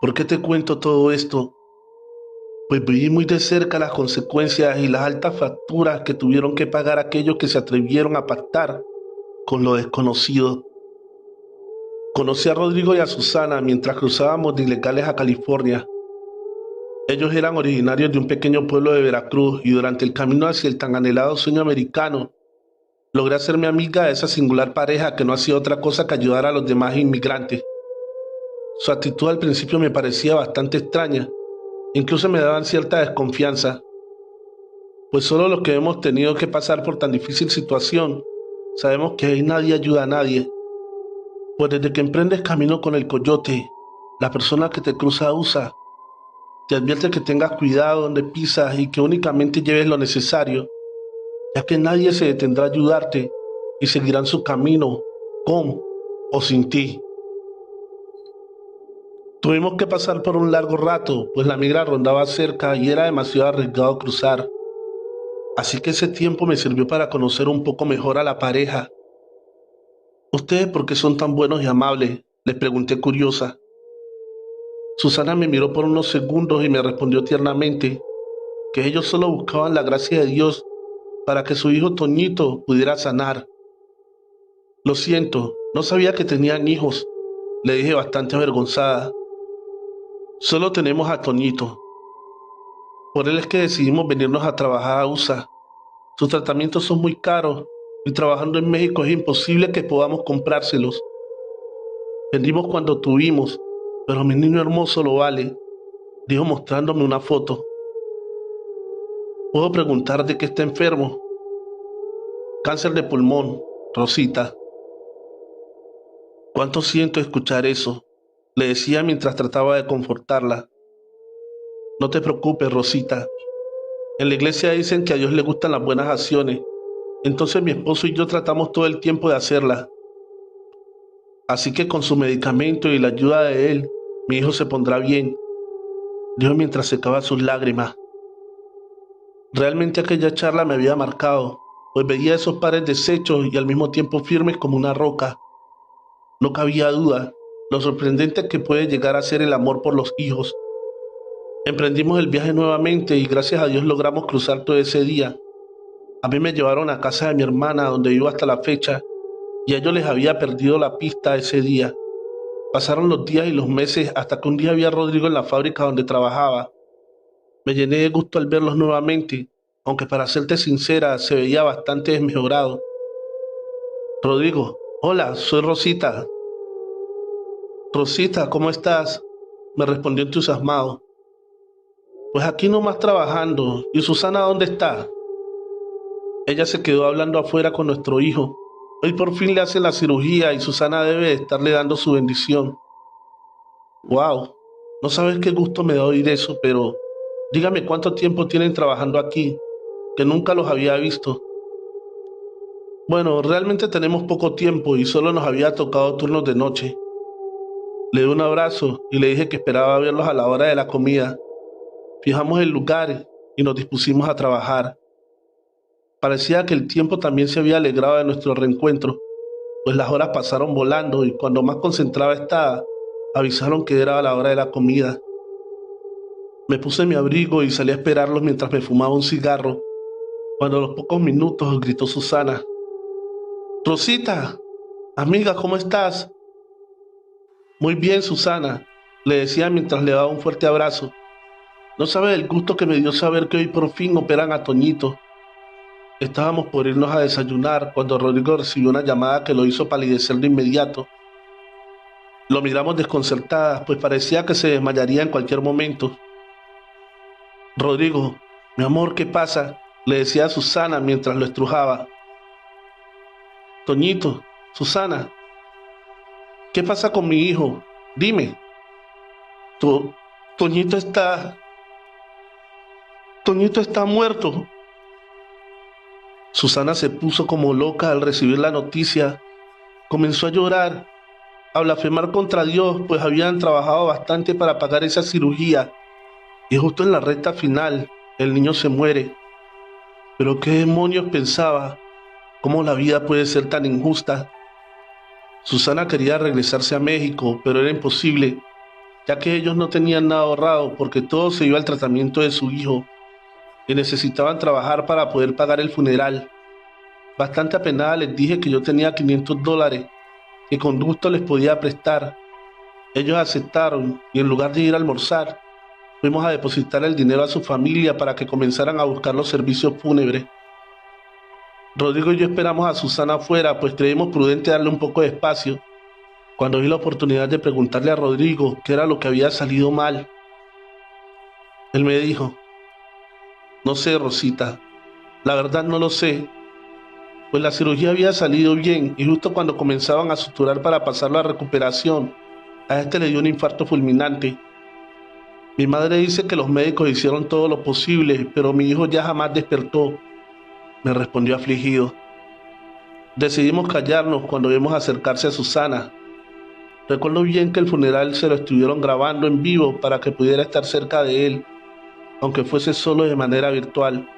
¿Por qué te cuento todo esto? Pues viví muy de cerca las consecuencias y las altas facturas que tuvieron que pagar aquellos que se atrevieron a pactar con lo desconocido. Conocí a Rodrigo y a Susana mientras cruzábamos de ilegales a California. Ellos eran originarios de un pequeño pueblo de Veracruz y durante el camino hacia el tan anhelado sueño americano, logré hacerme amiga de esa singular pareja que no hacía otra cosa que ayudar a los demás inmigrantes. Su actitud al principio me parecía bastante extraña, incluso me daban cierta desconfianza, pues solo los que hemos tenido que pasar por tan difícil situación sabemos que ahí nadie ayuda a nadie. Pues desde que emprendes camino con el coyote, la persona que te cruza usa, te advierte que tengas cuidado donde pisas y que únicamente lleves lo necesario, ya que nadie se detendrá a ayudarte y seguirán su camino, con o sin ti. Tuvimos que pasar por un largo rato, pues la migra rondaba cerca y era demasiado arriesgado cruzar. Así que ese tiempo me sirvió para conocer un poco mejor a la pareja. ¿Ustedes por qué son tan buenos y amables?, les pregunté curiosa. Susana me miró por unos segundos y me respondió tiernamente que ellos solo buscaban la gracia de Dios para que su hijo Toñito pudiera sanar. Lo siento, no sabía que tenían hijos, le dije bastante avergonzada. Solo tenemos a Toñito. Por él es que decidimos venirnos a trabajar a USA. Sus tratamientos son muy caros y trabajando en México es imposible que podamos comprárselos. Vendimos cuando tuvimos, pero mi niño hermoso lo vale, dijo mostrándome una foto. ¿Puedo preguntar de qué está enfermo? Cáncer de pulmón, Rosita. Cuánto siento escuchar eso, le decía mientras trataba de confortarla. No te preocupes, Rosita. En la iglesia dicen que a Dios le gustan las buenas acciones, entonces mi esposo y yo tratamos todo el tiempo de hacerlas. Así que con su medicamento y la ayuda de él, mi hijo se pondrá bien, dijo mientras secaba sus lágrimas. Realmente aquella charla me había marcado, pues veía esos padres deshechos y al mismo tiempo firmes como una roca. No cabía duda lo sorprendente que puede llegar a ser el amor por los hijos. Emprendimos el viaje nuevamente y gracias a Dios logramos cruzar todo ese día. A mí me llevaron a casa de mi hermana donde vivo hasta la fecha y a ellos les había perdido la pista ese día. Pasaron los días y los meses hasta que un día vi a Rodrigo en la fábrica donde trabajaba. Me llené de gusto al verlos nuevamente, aunque para serte sincera se veía bastante desmejorado. Rodrigo, hola, soy Rosita. Rosita, ¿cómo estás? Me respondió entusiasmado. Pues aquí nomás trabajando. ¿Y Susana dónde está? Ella se quedó hablando afuera con nuestro hijo. Hoy por fin le hacen la cirugía y Susana debe de estarle dando su bendición. Wow, no sabes qué gusto me da oír eso, pero dígame cuánto tiempo tienen trabajando aquí, que nunca los había visto. Bueno, realmente tenemos poco tiempo y solo nos había tocado turnos de noche. Le di un abrazo y le dije que esperaba verlos a la hora de la comida. Fijamos el lugar y nos dispusimos a trabajar. Parecía que el tiempo también se había alegrado de nuestro reencuentro, pues las horas pasaron volando y cuando más concentrada estaba, avisaron que era la hora de la comida. Me puse mi abrigo y salí a esperarlos mientras me fumaba un cigarro, cuando a los pocos minutos gritó Susana. Rosita, amiga, ¿cómo estás? Muy bien, Susana, le decía mientras le daba un fuerte abrazo. No sabe el gusto que me dio saber que hoy por fin operan a Toñito. Estábamos por irnos a desayunar cuando Rodrigo recibió una llamada que lo hizo palidecer de inmediato. Lo miramos desconcertadas, pues parecía que se desmayaría en cualquier momento. Rodrigo, mi amor, ¿qué pasa? Le decía a Susana mientras lo estrujaba. Toñito, Susana, ¿qué pasa con mi hijo? Dime. To- Toñito está... Toñito está muerto. Susana se puso como loca al recibir la noticia. Comenzó a llorar, a blasfemar contra Dios, pues habían trabajado bastante para pagar esa cirugía. Y justo en la recta final, el niño se muere. Pero qué demonios pensaba, cómo la vida puede ser tan injusta. Susana quería regresarse a México, pero era imposible, ya que ellos no tenían nada ahorrado porque todo se iba al tratamiento de su hijo y necesitaban trabajar para poder pagar el funeral. Bastante apenada les dije que yo tenía $500, que con gusto les podía prestar. Ellos aceptaron y en lugar de ir a almorzar, fuimos a depositar el dinero a su familia para que comenzaran a buscar los servicios fúnebres. Rodrigo y yo esperamos a Susana afuera, pues creímos prudente darle un poco de espacio. Cuando vi la oportunidad de preguntarle a Rodrigo qué era lo que había salido mal, él me dijo, no sé, Rosita, la verdad no lo sé, pues la cirugía había salido bien y justo cuando comenzaban a suturar para pasarlo a recuperación, a este le dio un infarto fulminante. Mi madre dice que los médicos hicieron todo lo posible, pero mi hijo ya jamás despertó, me respondió afligido. Decidimos callarnos cuando vimos acercarse a Susana. Recuerdo bien que el funeral se lo estuvieron grabando en vivo para que pudiera estar cerca de él, aunque fuese solo de manera virtual.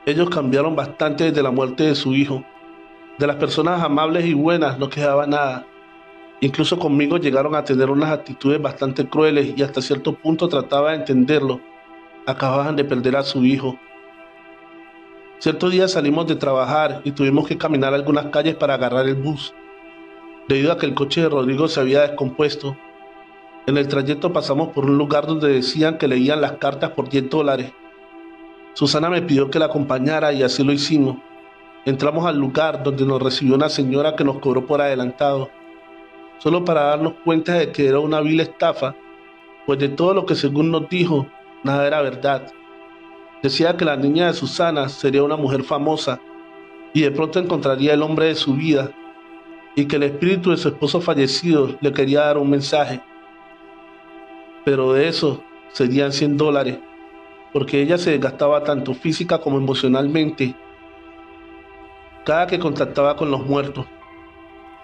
Ellos cambiaron bastante desde la muerte de su hijo. De las personas amables y buenas no quedaba nada. Incluso conmigo llegaron a tener unas actitudes bastante crueles y hasta cierto punto trataba de entenderlo. Acababan de perder a su hijo. Cierto día salimos de trabajar y tuvimos que caminar algunas calles para agarrar el bus, debido a que el coche de Rodrigo se había descompuesto. En el trayecto pasamos por un lugar donde decían que leían las cartas por $10. Susana me pidió que la acompañara y así lo hicimos. Entramos al lugar donde nos recibió una señora que nos cobró por adelantado, solo para darnos cuenta de que era una vil estafa, pues de todo lo que según nos dijo, nada era verdad. Decía que la niña de Susana sería una mujer famosa y de pronto encontraría el hombre de su vida y que el espíritu de su esposo fallecido le quería dar un mensaje. Pero de eso serían $100, porque ella se desgastaba tanto física como emocionalmente cada que contactaba con los muertos.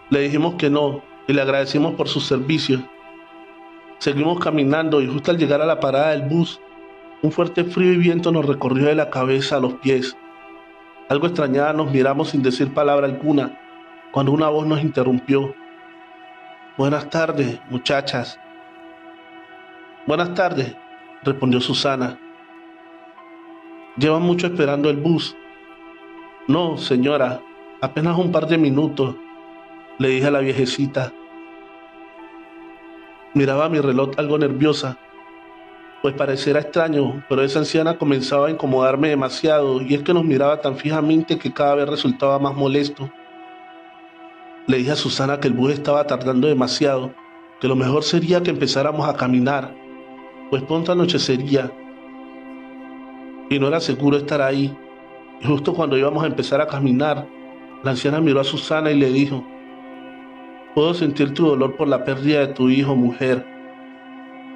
Le dijimos que no y le agradecimos por sus servicios. Seguimos caminando y justo al llegar a la parada del bus, un fuerte frío y viento nos recorrió de la cabeza a los pies. Algo extrañada nos miramos sin decir palabra alguna, cuando una voz nos interrumpió. Buenas tardes, muchachas. Buenas tardes, respondió Susana. ¿Llevan mucho esperando el bus? No, señora, apenas un par de minutos, le dije a la viejecita. Miraba mi reloj algo nerviosa. Pues parecerá extraño, pero esa anciana comenzaba a incomodarme demasiado y es que nos miraba tan fijamente que cada vez resultaba más molesto. Le dije a Susana que el bus estaba tardando demasiado, que lo mejor sería que empezáramos a caminar, pues pronto anochecería y no era seguro estar ahí. Y justo cuando íbamos a empezar a caminar, la anciana miró a Susana y le dijo: «Puedo sentir tu dolor por la pérdida de tu hijo, mujer».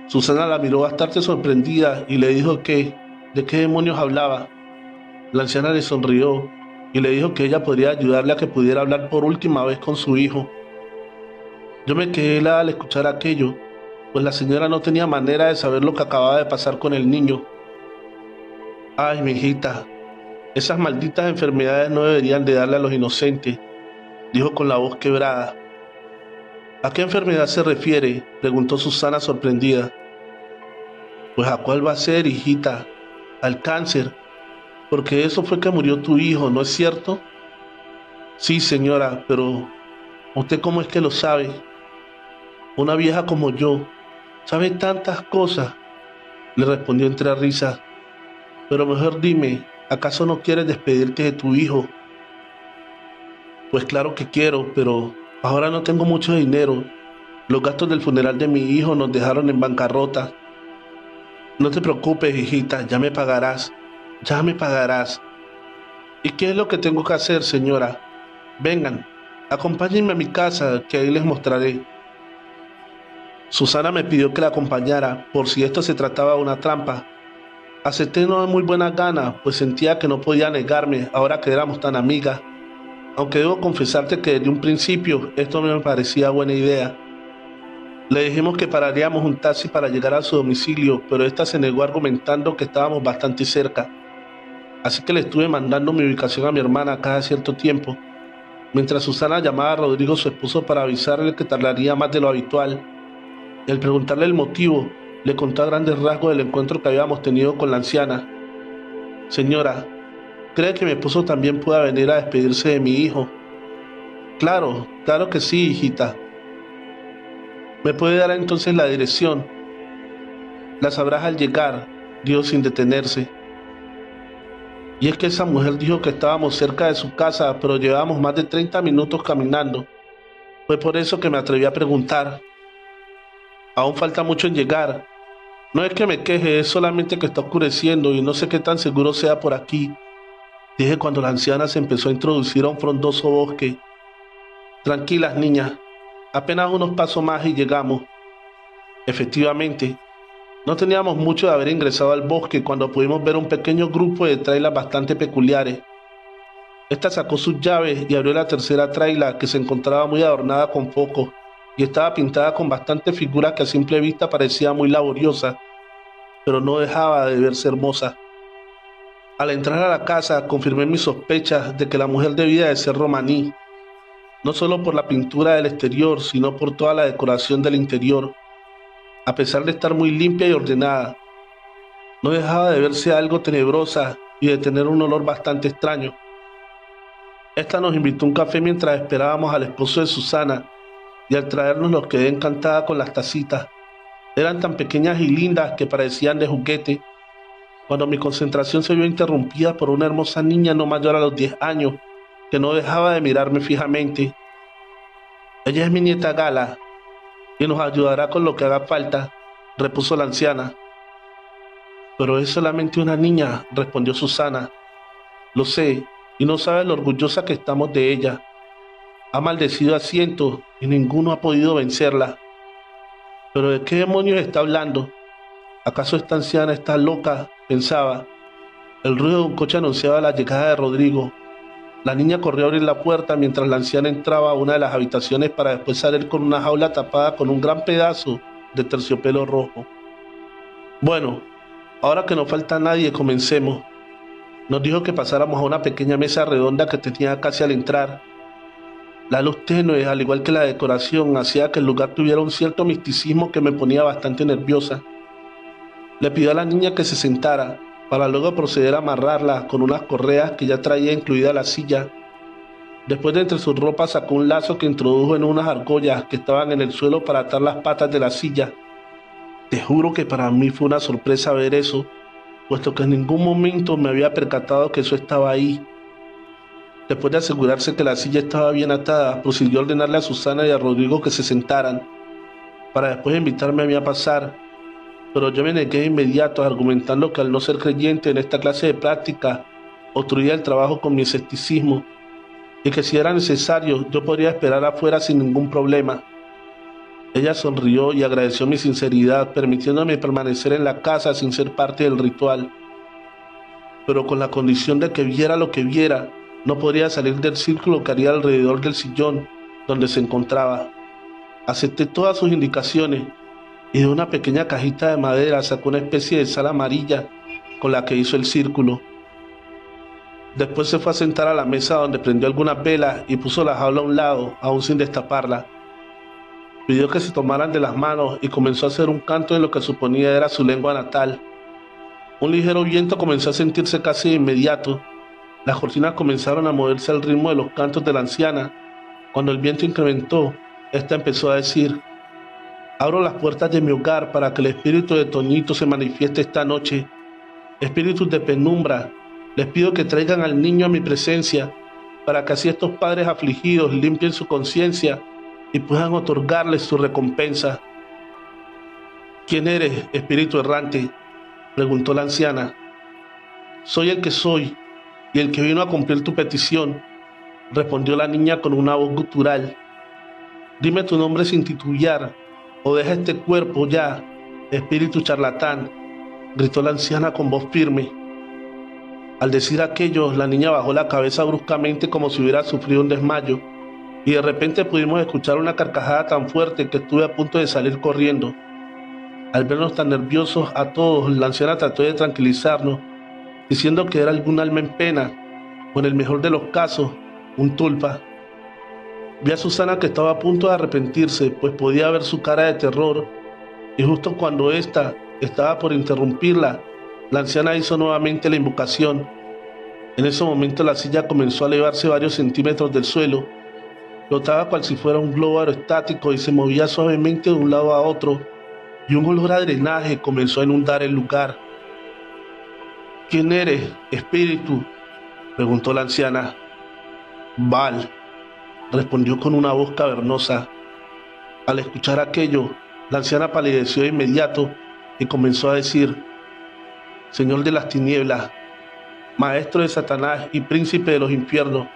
Susana la miró bastante sorprendida y le dijo ¿de qué demonios hablaba? La anciana le sonrió y le dijo que ella podría ayudarle a que pudiera hablar por última vez con su hijo. Yo me quedé helada al escuchar aquello, pues la señora no tenía manera de saber lo que acababa de pasar con el niño. «Ay, mi hijita, esas malditas enfermedades no deberían de darle a los inocentes», dijo con la voz quebrada. «¿A qué enfermedad se refiere?», preguntó Susana sorprendida. «Pues a cuál va a ser, hijita, al cáncer, porque eso fue que murió tu hijo, ¿no es cierto?». «Sí, señora, pero ¿usted cómo es que lo sabe? Una vieja como yo sabe tantas cosas», le respondió entre risas. «Pero mejor dime, ¿acaso no quieres despedirte de tu hijo?». «Pues claro que quiero, pero ahora no tengo mucho dinero. Los gastos del funeral de mi hijo nos dejaron en bancarrota». «No te preocupes, hijita, ya me pagarás, ya me pagarás». «¿Y qué es lo que tengo que hacer, señora? Vengan, acompáñenme a mi casa, que ahí les mostraré». Susana me pidió que la acompañara, por si esto se trataba de una trampa. Acepté no de muy buena gana, pues sentía que no podía negarme ahora que éramos tan amigas, aunque debo confesarte que desde un principio esto no me parecía buena idea. Le dijimos que pararíamos un taxi para llegar a su domicilio, pero esta se negó argumentando que estábamos bastante cerca. Así que le estuve mandando mi ubicación a mi hermana cada cierto tiempo, mientras Susana llamaba a Rodrigo, su esposo, para avisarle que tardaría más de lo habitual. Y al preguntarle el motivo, le contó a grandes rasgos el encuentro que habíamos tenido con la anciana. «Señora, ¿cree que mi esposo también pueda venir a despedirse de mi hijo?». «Claro, claro que sí, hijita». «¿Me puede dar entonces la dirección?». «La sabrás al llegar», dijo sin detenerse. Y es que esa mujer dijo que estábamos cerca de su casa, pero llevábamos más de 30 minutos caminando. Fue por eso que me atreví a preguntar. «Aún falta mucho en llegar. No es que me queje, es solamente que está oscureciendo y no sé qué tan seguro sea por aquí», dije cuando la anciana se empezó a introducir a un frondoso bosque. «Tranquilas, niñas, apenas unos pasos más y llegamos». Efectivamente, no teníamos mucho de haber ingresado al bosque cuando pudimos ver un pequeño grupo de trailers bastante peculiares. Esta sacó sus llaves y abrió la tercera trailer, que se encontraba muy adornada con focos y estaba pintada con bastantes figuras que a simple vista parecía muy laboriosa, pero no dejaba de verse hermosa. Al entrar a la casa confirmé mis sospechas de que la mujer debía de ser romaní, no solo por la pintura del exterior, sino por toda la decoración del interior. A pesar de estar muy limpia y ordenada, no dejaba de verse algo tenebrosa y de tener un olor bastante extraño. Esta nos invitó a un café mientras esperábamos al esposo de Susana, y al traernos nos quedé encantada con las tacitas. Eran tan pequeñas y lindas que parecían de juguete, cuando mi concentración se vio interrumpida por una hermosa niña no mayor a los 10 años, que no dejaba de mirarme fijamente. «Ella es mi nieta Gala, y nos ayudará con lo que haga falta», repuso la anciana. «Pero es solamente una niña», respondió Susana. «Lo sé, y no sabes lo orgullosa que estamos de ella. Ha maldecido a cientos y ninguno ha podido vencerla». «¿Pero de qué demonios está hablando? ¿Acaso esta anciana está loca?», pensaba. El ruido de un coche anunciaba la llegada de Rodrigo. La niña corrió a abrir la puerta mientras la anciana entraba a una de las habitaciones para después salir con una jaula tapada con un gran pedazo de terciopelo rojo. «Bueno, ahora que no falta nadie, comencemos». Nos dijo que pasáramos a una pequeña mesa redonda que tenía casi al entrar. La luz tenue, al igual que la decoración, hacía que el lugar tuviera un cierto misticismo que me ponía bastante nerviosa. Le pidió a la niña que se sentara, para luego proceder a amarrarla con unas correas que ya traía incluida la silla. Después, de entre sus ropas, sacó un lazo que introdujo en unas argollas que estaban en el suelo para atar las patas de la silla. Te juro que para mí fue una sorpresa ver eso, puesto que en ningún momento me había percatado que eso estaba ahí. Después de asegurarse que la silla estaba bien atada, prosiguió a ordenarle a Susana y a Rodrigo que se sentaran, para después invitarme a mí a pasar, pero yo me negué de inmediato argumentando que al no ser creyente en esta clase de práctica, obstruía el trabajo con mi escepticismo, y que si era necesario yo podría esperar afuera sin ningún problema. Ella sonrió y agradeció mi sinceridad, permitiéndome permanecer en la casa sin ser parte del ritual, pero con la condición de que viera lo que viera, no podría salir del círculo que haría alrededor del sillón donde se encontraba. Acepté todas sus indicaciones y de una pequeña cajita de madera sacó una especie de sal amarilla con la que hizo el círculo. Después se fue a sentar a la mesa donde prendió algunas velas y puso la jaula a un lado, aún sin destaparla. Pidió que se tomaran de las manos y comenzó a hacer un canto en lo que suponía era su lengua natal. Un ligero viento comenzó a sentirse casi de inmediato. Las cortinas comenzaron a moverse al ritmo de los cantos de la anciana. Cuando el viento incrementó, esta empezó a decir: abro las puertas de mi hogar para que el espíritu de Toñito se manifieste esta noche. Espíritus de penumbra, les pido que traigan al niño a mi presencia, para que así estos padres afligidos limpien su conciencia y puedan otorgarles su recompensa. ¿Quién eres, espíritu errante?, preguntó la anciana. Soy el que soy, y el que vino a cumplir tu petición, respondió la niña con una voz gutural. Dime tu nombre sin titubear, o deja este cuerpo ya, espíritu charlatán, gritó la anciana con voz firme. Al decir aquello, la niña bajó la cabeza bruscamente como si hubiera sufrido un desmayo, y de repente pudimos escuchar una carcajada tan fuerte que estuve a punto de salir corriendo. Al vernos tan nerviosos a todos, la anciana trató de tranquilizarnos, diciendo que era algún alma en pena, o en el mejor de los casos, un tulpa. Vi a Susana que estaba a punto de arrepentirse, pues podía ver su cara de terror, y justo cuando ésta estaba por interrumpirla, la anciana hizo nuevamente la invocación. En ese momento la silla comenzó a elevarse varios centímetros del suelo, flotaba cual si fuera un globo aerostático y se movía suavemente de un lado a otro, y un olor a drenaje comenzó a inundar el lugar. ¿Quién eres, espíritu?, preguntó la anciana. Val, respondió con una voz cavernosa. Al escuchar aquello, la anciana palideció de inmediato y comenzó a decir: Señor de las tinieblas, maestro de Satanás y príncipe de los infiernos,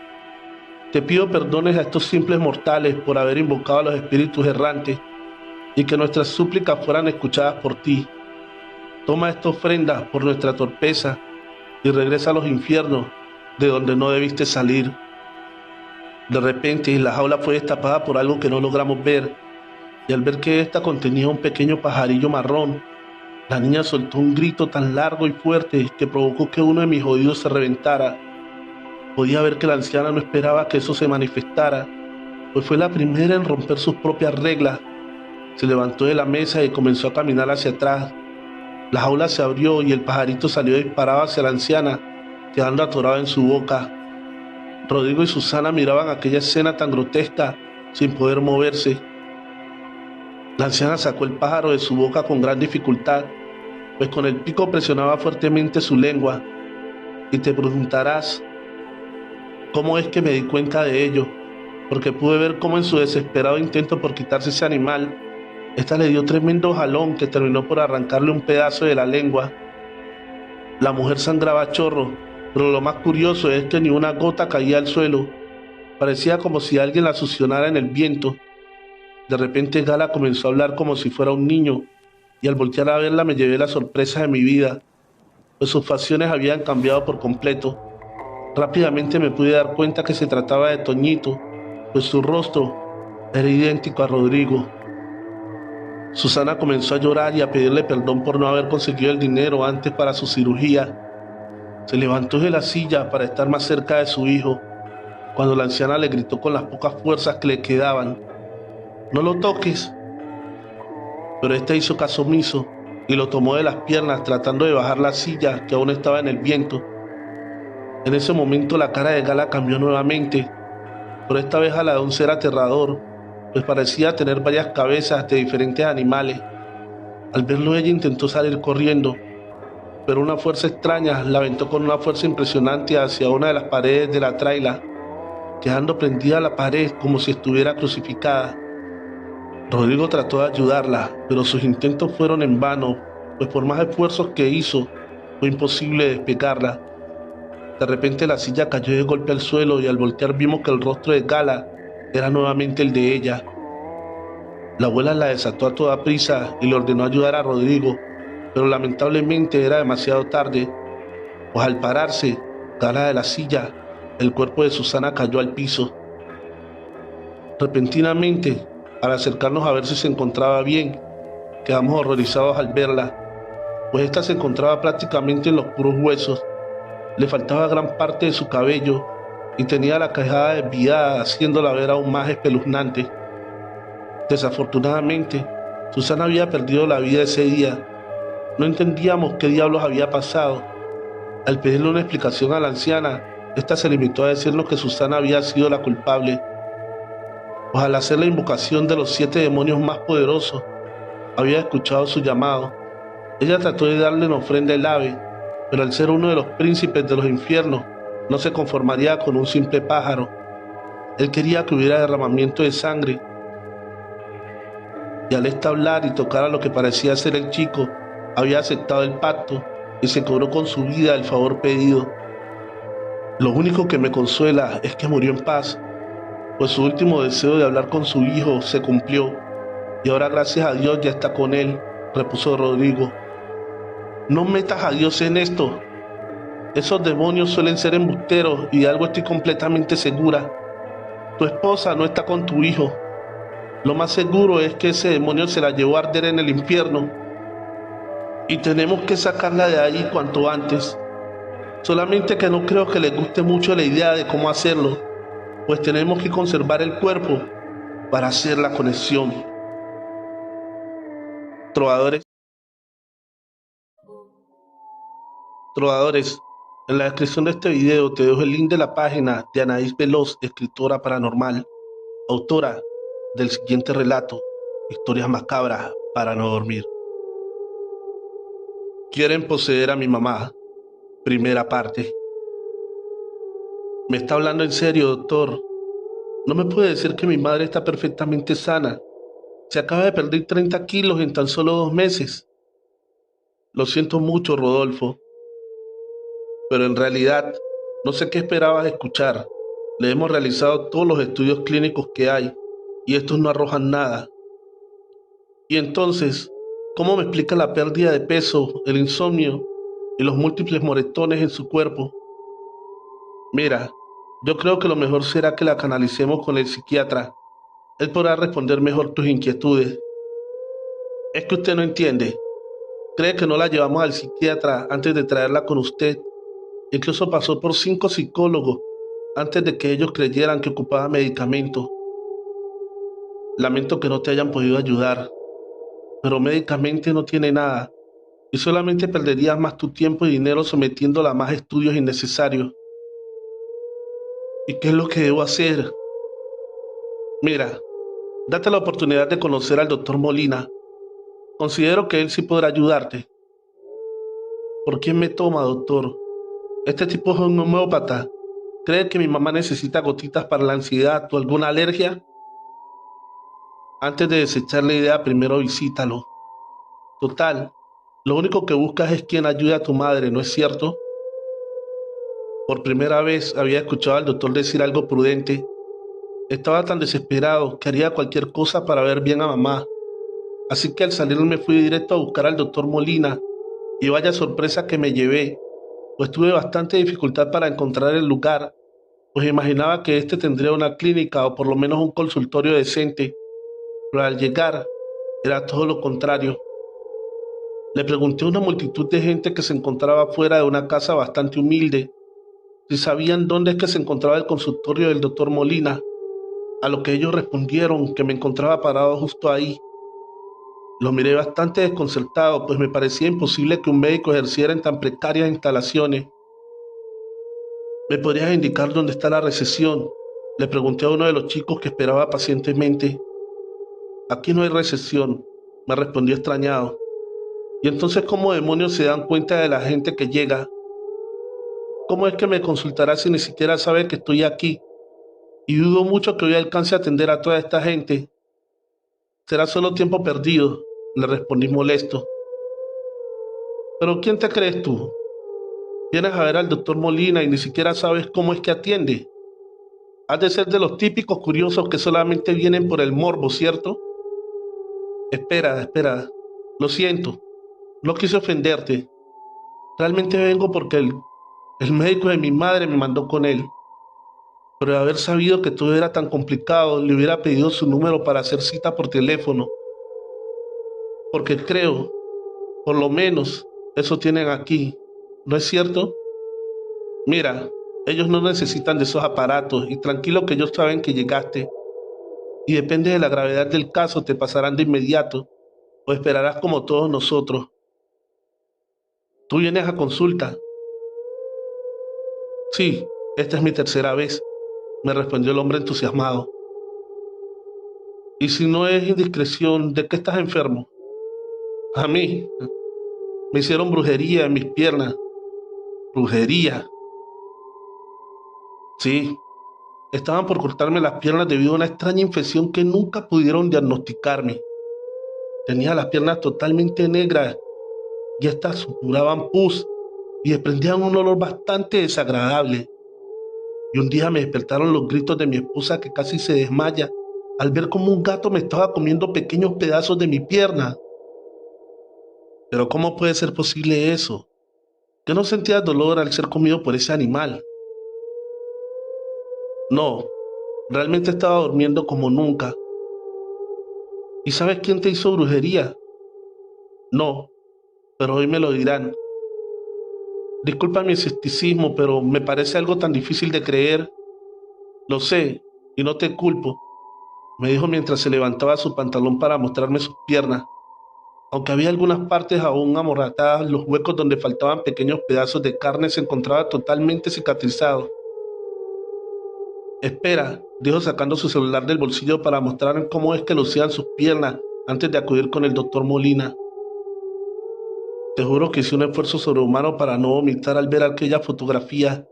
te pido perdones a estos simples mortales por haber invocado a los espíritus errantes y que nuestras súplicas fueran escuchadas por ti. Toma esta ofrenda por nuestra torpeza y regresa a los infiernos de donde no debiste salir. De repente, la jaula fue destapada por algo que no logramos ver, y al ver que ésta contenía un pequeño pajarillo marrón, la niña soltó un grito tan largo y fuerte que provocó que uno de mis oídos se reventara. Podía ver que la anciana no esperaba que eso se manifestara, pues fue la primera en romper sus propias reglas. Se levantó de la mesa y comenzó a caminar hacia atrás. La jaula se abrió y el pajarito salió disparado hacia la anciana, quedando atorado en su boca. Rodrigo y Susana miraban aquella escena tan grotesca sin poder moverse. La anciana sacó el pájaro de su boca con gran dificultad, pues con el pico presionaba fuertemente su lengua. Y te preguntarás, ¿cómo es que me di cuenta de ello? Porque pude ver cómo en su desesperado intento por quitarse ese animal, esta le dio tremendo jalón que terminó por arrancarle un pedazo de la lengua. La mujer sangraba a chorro, pero lo más curioso es que ni una gota caía al suelo. Parecía como si alguien la succionara en el viento. De repente Gala comenzó a hablar como si fuera un niño, y al voltear a verla me llevé la sorpresa de mi vida, pues sus facciones habían cambiado por completo. Rápidamente me pude dar cuenta que se trataba de Toñito, pues su rostro era idéntico a Rodrigo. Susana comenzó a llorar y a pedirle perdón por no haber conseguido el dinero antes para su cirugía. Se levantó de la silla para estar más cerca de su hijo, cuando la anciana le gritó con las pocas fuerzas que le quedaban: «No lo toques». Pero este hizo caso omiso y lo tomó de las piernas tratando de bajar la silla que aún estaba en el viento. En ese momento la cara de Gala cambió nuevamente, pero esta vez a la de un ser aterrador, pues parecía tener varias cabezas de diferentes animales. Al verlo ella intentó salir corriendo, pero una fuerza extraña la aventó con una fuerza impresionante hacia una de las paredes de la traila, quedando prendida a la pared como si estuviera crucificada. Rodrigo trató de ayudarla, pero sus intentos fueron en vano, pues por más esfuerzos que hizo, fue imposible despegarla. De repente la silla cayó de golpe al suelo y al voltear vimos que el rostro de Gala era nuevamente el de ella. La abuela la desató a toda prisa y le ordenó ayudar a Rodrigo, pero lamentablemente era demasiado tarde, pues al pararse Gala de la silla, el cuerpo de Susana cayó al piso. Repentinamente, al acercarnos a ver si se encontraba bien, quedamos horrorizados al verla, pues esta se encontraba prácticamente en los puros huesos. Le faltaba gran parte de su cabello y tenía la quijada desviada, haciéndola ver aún más espeluznante. Desafortunadamente, Susana había perdido la vida ese día. No entendíamos qué diablos había pasado. Al pedirle una explicación a la anciana, esta se limitó a decirnos que Susana había sido la culpable, pues al hacer la invocación de los 7 demonios más poderosos, había escuchado su llamado. Ella trató de darle en ofrenda el ave, pero al ser uno de los príncipes de los infiernos, no se conformaría con un simple pájaro. Él quería que hubiera derramamiento de sangre, y al ésta hablar y tocar a lo que parecía ser el chico, había aceptado el pacto y se cobró con su vida el favor pedido. Lo único que me consuela es que murió en paz, pues su último deseo de hablar con su hijo se cumplió, y ahora gracias a Dios ya está con él, repuso Rodrigo. No metas a Dios en esto. Esos demonios suelen ser embusteros y de algo estoy completamente segura. Tu esposa no está con tu hijo. Lo más seguro es que ese demonio se la llevó a arder en el infierno y tenemos que sacarla de ahí cuanto antes. Solamente que no creo que les guste mucho la idea de cómo hacerlo, pues tenemos que conservar el cuerpo para hacer la conexión. Trovadores. Trovadores, en la descripción de este video te dejo el link de la página de Anaís Veloz, escritora paranormal, autora del siguiente relato, Historias macabras para no dormir. Quieren poseer a mi mamá. Primera parte. ¿Me está hablando en serio, doctor? ¿No me puede decir que mi madre está perfectamente sana? Se acaba de perder 30 kilos en tan solo 2 meses. Lo siento mucho, Rodolfo, pero en realidad no sé qué esperabas escuchar. Le hemos realizado todos los estudios clínicos que hay y estos no arrojan nada. Y entonces, ¿cómo me explica la pérdida de peso, el insomnio y los múltiples moretones en su cuerpo? Mira, yo creo que lo mejor será que la canalicemos con el psiquiatra. Él podrá responder mejor tus inquietudes. Es que usted no entiende. Cree que no la llevamos al psiquiatra antes de traerla con usted. Incluso pasó por 5 psicólogos antes de que ellos creyeran que ocupaba medicamento. Lamento que no te hayan podido ayudar, pero médicamente no tiene nada y solamente perderías más tu tiempo y dinero sometiéndola a más estudios innecesarios. ¿Y qué es lo que debo hacer? Mira, date la oportunidad de conocer al doctor Molina. Considero que él sí podrá ayudarte. ¿Por quién me toma, doctor? Este tipo es un homeópata. ¿Cree que mi mamá necesita gotitas para la ansiedad o alguna alergia? Antes de desechar la idea, primero visítalo. Total, lo único que buscas es quien ayude a tu madre, ¿no es cierto? Por primera vez había escuchado al doctor decir algo prudente. Estaba tan desesperado que haría cualquier cosa para ver bien a mamá. Así que al salir me fui directo a buscar al doctor Molina y vaya sorpresa que me llevé, pues tuve bastante dificultad para encontrar el lugar, pues imaginaba que este tendría una clínica o por lo menos un consultorio decente, pero al llegar era todo lo contrario. Le pregunté a una multitud de gente que se encontraba fuera de una casa bastante humilde si sabían dónde es que se encontraba el consultorio del doctor Molina, a lo que ellos respondieron que me encontraba parado justo ahí. Lo miré bastante desconcertado, pues me parecía imposible que un médico ejerciera en tan precarias instalaciones. ¿Me podrías indicar dónde está la recepción?, le pregunté a uno de los chicos que esperaba pacientemente. Aquí no hay recepción, me respondió extrañado. Y entonces, ¿cómo demonios se dan cuenta de la gente que llega? ¿Cómo es que me consultará si ni siquiera sabe que estoy aquí? Y dudo mucho que hoy alcance a atender a toda esta gente. Será solo tiempo perdido, le respondí molesto. Pero ¿quién te crees tú? Vienes a ver al doctor Molina y ni siquiera sabes cómo es que atiende. Has de ser de los típicos curiosos que solamente vienen por el morbo, ¿cierto? Espera, espera. Lo siento. No quise ofenderte. Realmente vengo porque el médico de mi madre me mandó con él. Pero de haber sabido que todo era tan complicado, le hubiera pedido su número para hacer cita por teléfono. Porque creo, por lo menos, eso tienen aquí. ¿No es cierto? Mira, ellos no necesitan de esos aparatos y tranquilo que ellos saben que llegaste. Y depende de la gravedad del caso, te pasarán de inmediato o esperarás como todos nosotros. Tú vienes a consulta. Sí, esta es mi tercera vez, me respondió el hombre entusiasmado. Y si no es indiscreción, ¿de qué estás enfermo? A mí, me hicieron brujería en mis piernas. ¿Brujería? Sí, estaban por cortarme las piernas debido a una extraña infección que nunca pudieron diagnosticarme. Tenía las piernas totalmente negras y estas supuraban pus y desprendían un olor bastante desagradable. Y un día me despertaron los gritos de mi esposa que casi se desmaya al ver cómo un gato me estaba comiendo pequeños pedazos de mi pierna. Pero ¿cómo puede ser posible eso? ¿Que no sentías dolor al ser comido por ese animal? No, realmente estaba durmiendo como nunca. ¿Y sabes quién te hizo brujería? No, pero hoy me lo dirán. Disculpa mi escepticismo, pero me parece algo tan difícil de creer. Lo sé, y no te culpo, me dijo mientras se levantaba su pantalón para mostrarme sus piernas, aunque había algunas partes aún amorratadas, los huecos donde faltaban pequeños pedazos de carne se encontraban totalmente cicatrizados. Espera, dijo sacando su celular del bolsillo para mostrar cómo es que lucían sus piernas antes de acudir con el doctor Molina. Te juro que hice un esfuerzo sobrehumano para no vomitar al ver aquellas fotografías,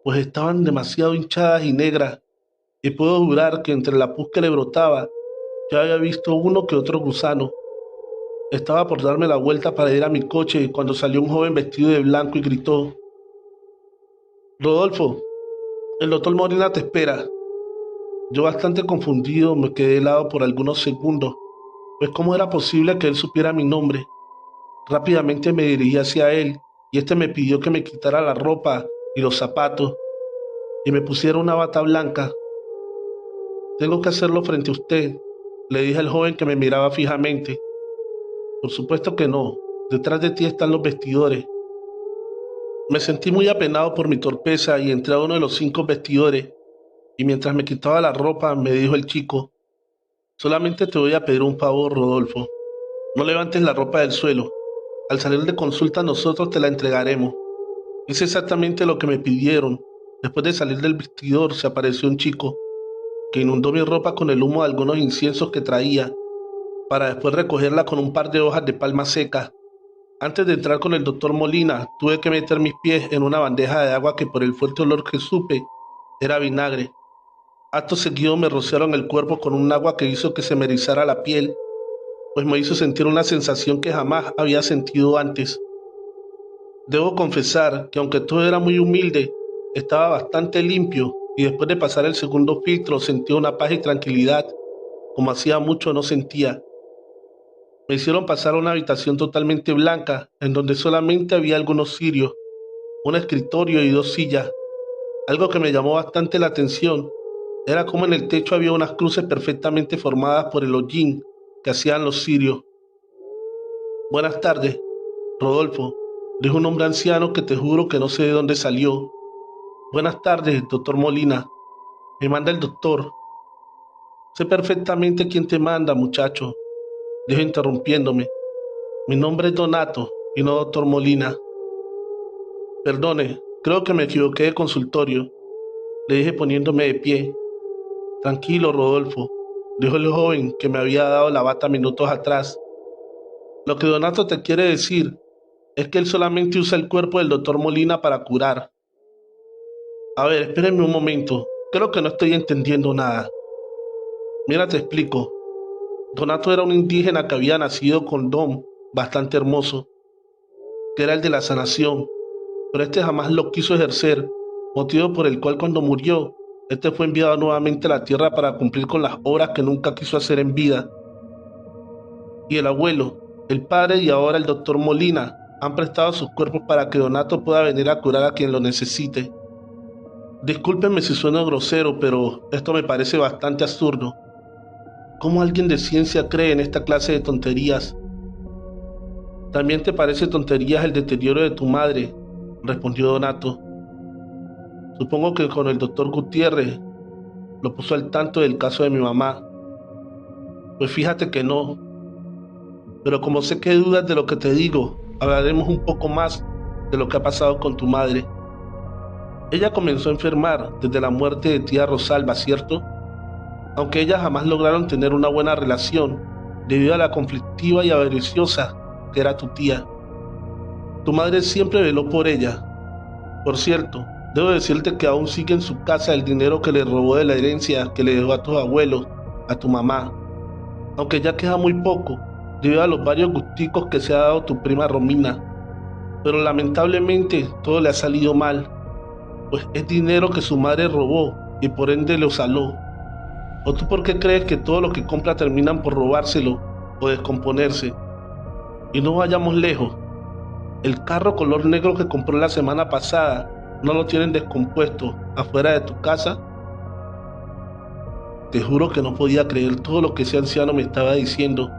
pues estaban demasiado hinchadas y negras, y puedo jurar que entre la pus que le brotaba, ya había visto uno que otro gusano. Estaba por darme la vuelta para ir a mi coche cuando salió un joven vestido de blanco y gritó: Rodolfo, el doctor Molina te espera. Yo, bastante confundido, me quedé helado por algunos segundos, pues cómo era posible que él supiera mi nombre. Rápidamente me dirigí hacia él y este me pidió que me quitara la ropa y los zapatos y me pusiera una bata blanca. Tengo que hacerlo frente a usted, le dije al joven que me miraba fijamente. Por supuesto que no, detrás de ti están los vestidores. Me sentí muy apenado por mi torpeza y entré a uno de los 5 vestidores y mientras me quitaba la ropa me dijo el chico: solamente te voy a pedir un favor, Rodolfo. No levantes la ropa del suelo. Al salir de consulta nosotros te la entregaremos. Hice exactamente lo que me pidieron. Después de salir del vestidor se apareció un chico que inundó mi ropa con el humo de algunos inciensos que traía, para después recogerla con un par de hojas de palma seca. Antes de entrar con el doctor Molina, tuve que meter mis pies en una bandeja de agua que por el fuerte olor que supe era vinagre. Acto seguido me rociaron el cuerpo con un agua que hizo que se me erizara la piel, pues me hizo sentir una sensación que jamás había sentido antes. Debo confesar que aunque todo era muy humilde, estaba bastante limpio y después de pasar el segundo filtro sentí una paz y tranquilidad como hacía mucho no sentía. Me hicieron pasar a una habitación totalmente blanca en donde solamente había algunos cirios, un escritorio y 2 sillas. Algo que me llamó bastante la atención era como en el techo había unas cruces perfectamente formadas por el hollín que hacían los cirios. Buenas tardes, Rodolfo, dijo un hombre anciano que te juro que no sé de dónde salió. Buenas tardes, doctor Molina. Me manda el doctor. Sé perfectamente quién te manda, muchacho, dijo interrumpiéndome. Mi nombre es Donato y no doctor Molina. Perdone, creo que me equivoqué de consultorio, le dije poniéndome de pie. Tranquilo, Rodolfo, dijo el joven que me había dado la bata minutos atrás. Lo que Donato te quiere decir es que él solamente usa el cuerpo del doctor Molina para curar. A ver, espérenme un momento. Creo que no estoy entendiendo nada. Mira, te explico. Donato era un indígena que había nacido con don bastante hermoso, que era el de la sanación, pero este jamás lo quiso ejercer, motivo por el cual cuando murió, este fue enviado nuevamente a la tierra para cumplir con las obras que nunca quiso hacer en vida. Y el abuelo, el padre y ahora el doctor Molina han prestado sus cuerpos para que Donato pueda venir a curar a quien lo necesite. Discúlpenme si sueno grosero, pero esto me parece bastante absurdo. ¿Cómo alguien de ciencia cree en esta clase de tonterías? ¿También te parece tonterías el deterioro de tu madre?, respondió Donato. Supongo que con el doctor Gutiérrez lo puso al tanto del caso de mi mamá. Pues fíjate que no, pero como sé que hay dudas de lo que te digo, hablaremos un poco más de lo que ha pasado con tu madre. Ella comenzó a enfermar desde la muerte de tía Rosalba, ¿cierto? Aunque ellas jamás lograron tener una buena relación debido a la conflictiva y avariciosa que era tu tía. Tu madre siempre veló por ella. Por cierto, debo decirte que aún sigue en su casa el dinero que le robó de la herencia que le dejó a tus abuelos, a tu mamá, aunque ya queda muy poco debido a los varios gusticos que se ha dado tu prima Romina. Pero lamentablemente todo le ha salido mal, pues es dinero que su madre robó y por ende lo saló. ¿O tú por qué crees que todo lo que compra terminan por robárselo o descomponerse? Y no vayamos lejos. El carro color negro que compró la semana pasada, ¿no lo tienen descompuesto afuera de tu casa? Te juro que no podía creer todo lo que ese anciano me estaba diciendo.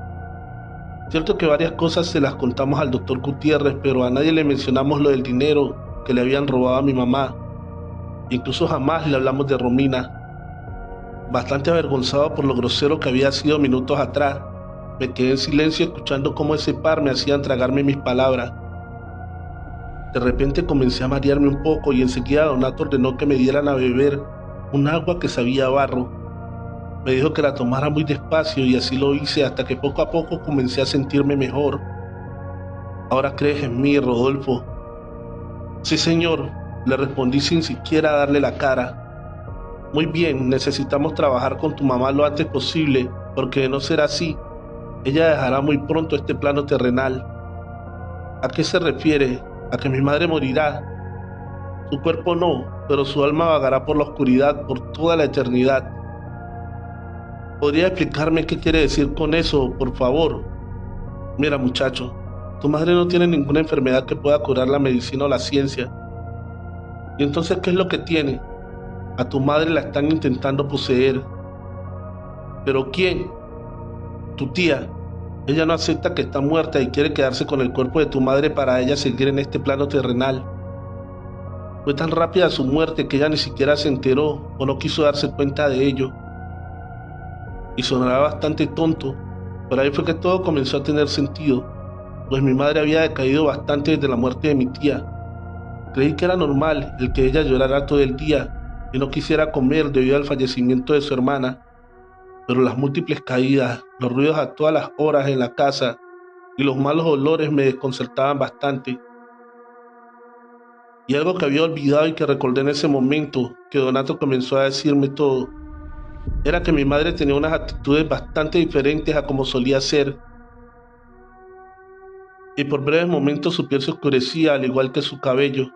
Cierto que varias cosas se las contamos al doctor Gutiérrez, pero a nadie le mencionamos lo del dinero que le habían robado a mi mamá. Incluso jamás le hablamos de Romina. Bastante avergonzado por lo grosero que había sido minutos atrás, me quedé en silencio escuchando cómo ese par me hacían tragarme mis palabras. De repente comencé a marearme un poco y enseguida Donato ordenó que me dieran a beber un agua que sabía a barro. Me dijo que la tomara muy despacio y así lo hice hasta que poco a poco comencé a sentirme mejor. ¿Ahora crees en mí, Rodolfo? Sí, señor, le respondí sin siquiera darle la cara. Muy bien, necesitamos trabajar con tu mamá lo antes posible, porque de no ser así, ella dejará muy pronto este plano terrenal. ¿A qué se refiere? ¿A que mi madre morirá? Su cuerpo no, pero su alma vagará por la oscuridad por toda la eternidad. ¿Podría explicarme qué quiere decir con eso, por favor? Mira, muchacho, tu madre no tiene ninguna enfermedad que pueda curar la medicina o la ciencia. ¿Y entonces qué es lo que tiene? A tu madre la están intentando poseer. ¿Pero quién? Tu tía. Ella no acepta que está muerta y quiere quedarse con el cuerpo de tu madre para ella seguir en este plano terrenal. Fue tan rápida su muerte que ella ni siquiera se enteró o no quiso darse cuenta de ello. Y sonará bastante tonto, pero ahí fue que todo comenzó a tener sentido, pues mi madre había decaído bastante desde la muerte de mi tía. Creí que era normal el que ella llorara todo el día y no quisiera comer debido al fallecimiento de su hermana, pero las múltiples caídas, los ruidos a todas las horas en la casa y los malos olores me desconcertaban bastante. Y algo que había olvidado y que recordé en ese momento que Donato comenzó a decirme todo, era que mi madre tenía unas actitudes bastante diferentes a como solía ser, y por breves momentos su piel se oscurecía al igual que su cabello.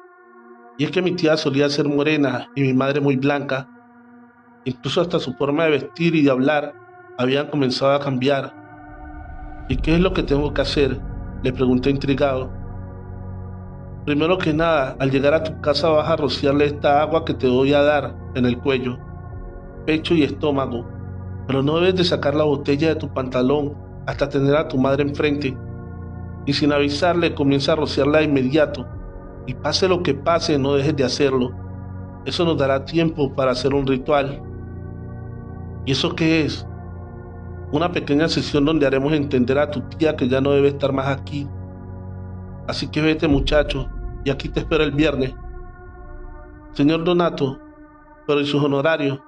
Y es que mi tía solía ser morena y mi madre muy blanca. Incluso hasta su forma de vestir y de hablar habían comenzado a cambiar. ¿Y qué es lo que tengo que hacer?, le pregunté intrigado. Primero que nada, al llegar a tu casa vas a rociarle esta agua que te voy a dar en el cuello, pecho y estómago, pero no debes de sacar la botella de tu pantalón hasta tener a tu madre enfrente. Y sin avisarle comienza a rociarla de inmediato, y pase lo que pase no dejes de hacerlo. Eso nos dará tiempo para hacer un ritual. ¿Y eso qué es? Una pequeña sesión donde haremos entender a tu tía que ya no debe estar más aquí. Así que vete, muchacho, y aquí te espero el viernes. Señor Donato, pero ¿y sus honorarios?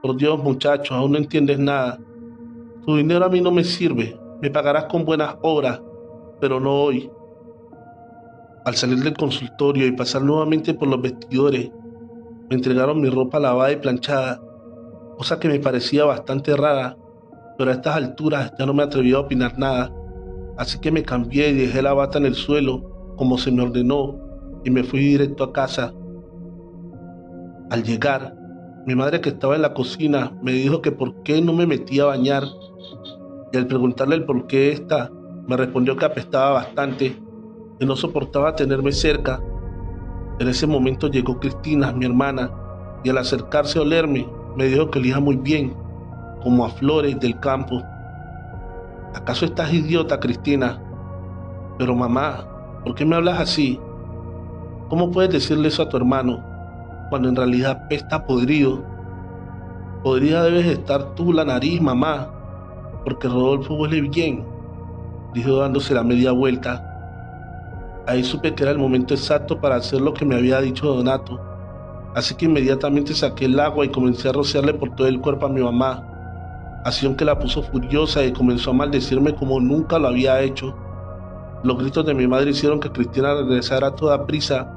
Por Dios, muchacho, aún no entiendes nada. Tu dinero a mí no me sirve, me pagarás con buenas obras pero no hoy. Al salir del consultorio y pasar nuevamente por los vestidores, me entregaron mi ropa lavada y planchada, cosa que me parecía bastante rara, pero a estas alturas ya no me atreví a opinar nada, así que me cambié y dejé la bata en el suelo, como se me ordenó, y me fui directo a casa. Al llegar, mi madre, que estaba en la cocina, me dijo que por qué no me metía a bañar, y al preguntarle el por qué me respondió que apestaba bastante y no soportaba tenerme cerca. En ese momento llegó Cristina, mi hermana, y al acercarse a olerme, me dijo que olía muy bien, como a flores del campo. ¿Acaso estás idiota, Cristina? Pero mamá, ¿por qué me hablas así? ¿Cómo puedes decirle eso a tu hermano, cuando en realidad apesta podrido? Podrida debes estar tú la nariz, mamá, porque Rodolfo huele bien, dijo dándose la media vuelta. Ahí supe que era el momento exacto para hacer lo que me había dicho Donato, así que inmediatamente saqué el agua y comencé a rociarle por todo el cuerpo a mi mamá, acción que la puso furiosa y comenzó a maldecirme como nunca lo había hecho. Los gritos de mi madre hicieron que Cristina regresara a toda prisa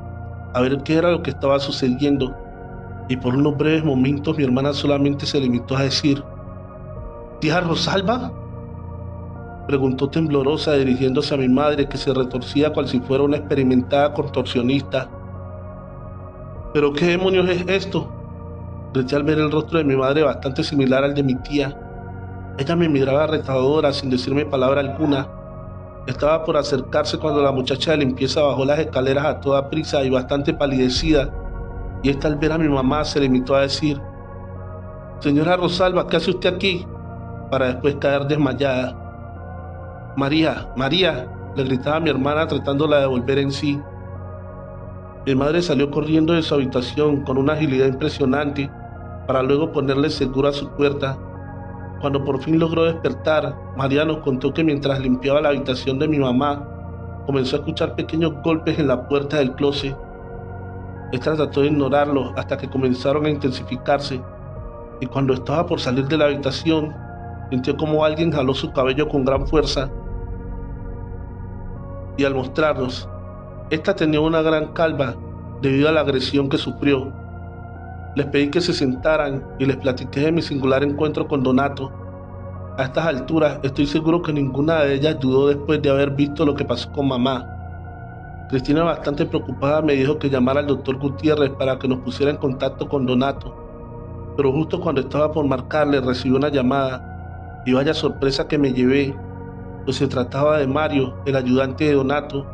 a ver qué era lo que estaba sucediendo, y por unos breves momentos mi hermana solamente se limitó a decir: ¿Tía Rosalba?, preguntó temblorosa, dirigiéndose a mi madre, que se retorcía cual si fuera una experimentada contorsionista. ¿Pero qué demonios es esto?, grité al ver el rostro de mi madre bastante similar al de mi tía. Ella me miraba retadora sin decirme palabra alguna. Estaba por acercarse cuando la muchacha de limpieza bajó las escaleras a toda prisa y bastante palidecida, y esta, al ver a mi mamá, se limitó a decir: «Señora Rosalba, ¿qué hace usted aquí?», para después caer desmayada. «María, María», le gritaba a mi hermana tratándola de volver en sí. Mi madre salió corriendo de su habitación con una agilidad impresionante para luego ponerle seguro a su puerta. Cuando por fin logró despertar, María nos contó que mientras limpiaba la habitación de mi mamá, comenzó a escuchar pequeños golpes en la puerta del closet. Esta trató de ignorarlos hasta que comenzaron a intensificarse, y cuando estaba por salir de la habitación, sintió como alguien jaló su cabello con gran fuerza. Y al mostrarnos, esta tenía una gran calva debido a la agresión que sufrió. Les pedí que se sentaran y les platiqué de mi singular encuentro con Donato. A estas alturas estoy seguro que ninguna de ellas dudó después de haber visto lo que pasó con mamá. Cristina, bastante preocupada, me dijo que llamara al doctor Gutiérrez para que nos pusiera en contacto con Donato, pero justo cuando estaba por marcarle recibí una llamada, y vaya sorpresa que me llevé, pues se trataba de Mario, el ayudante de Donato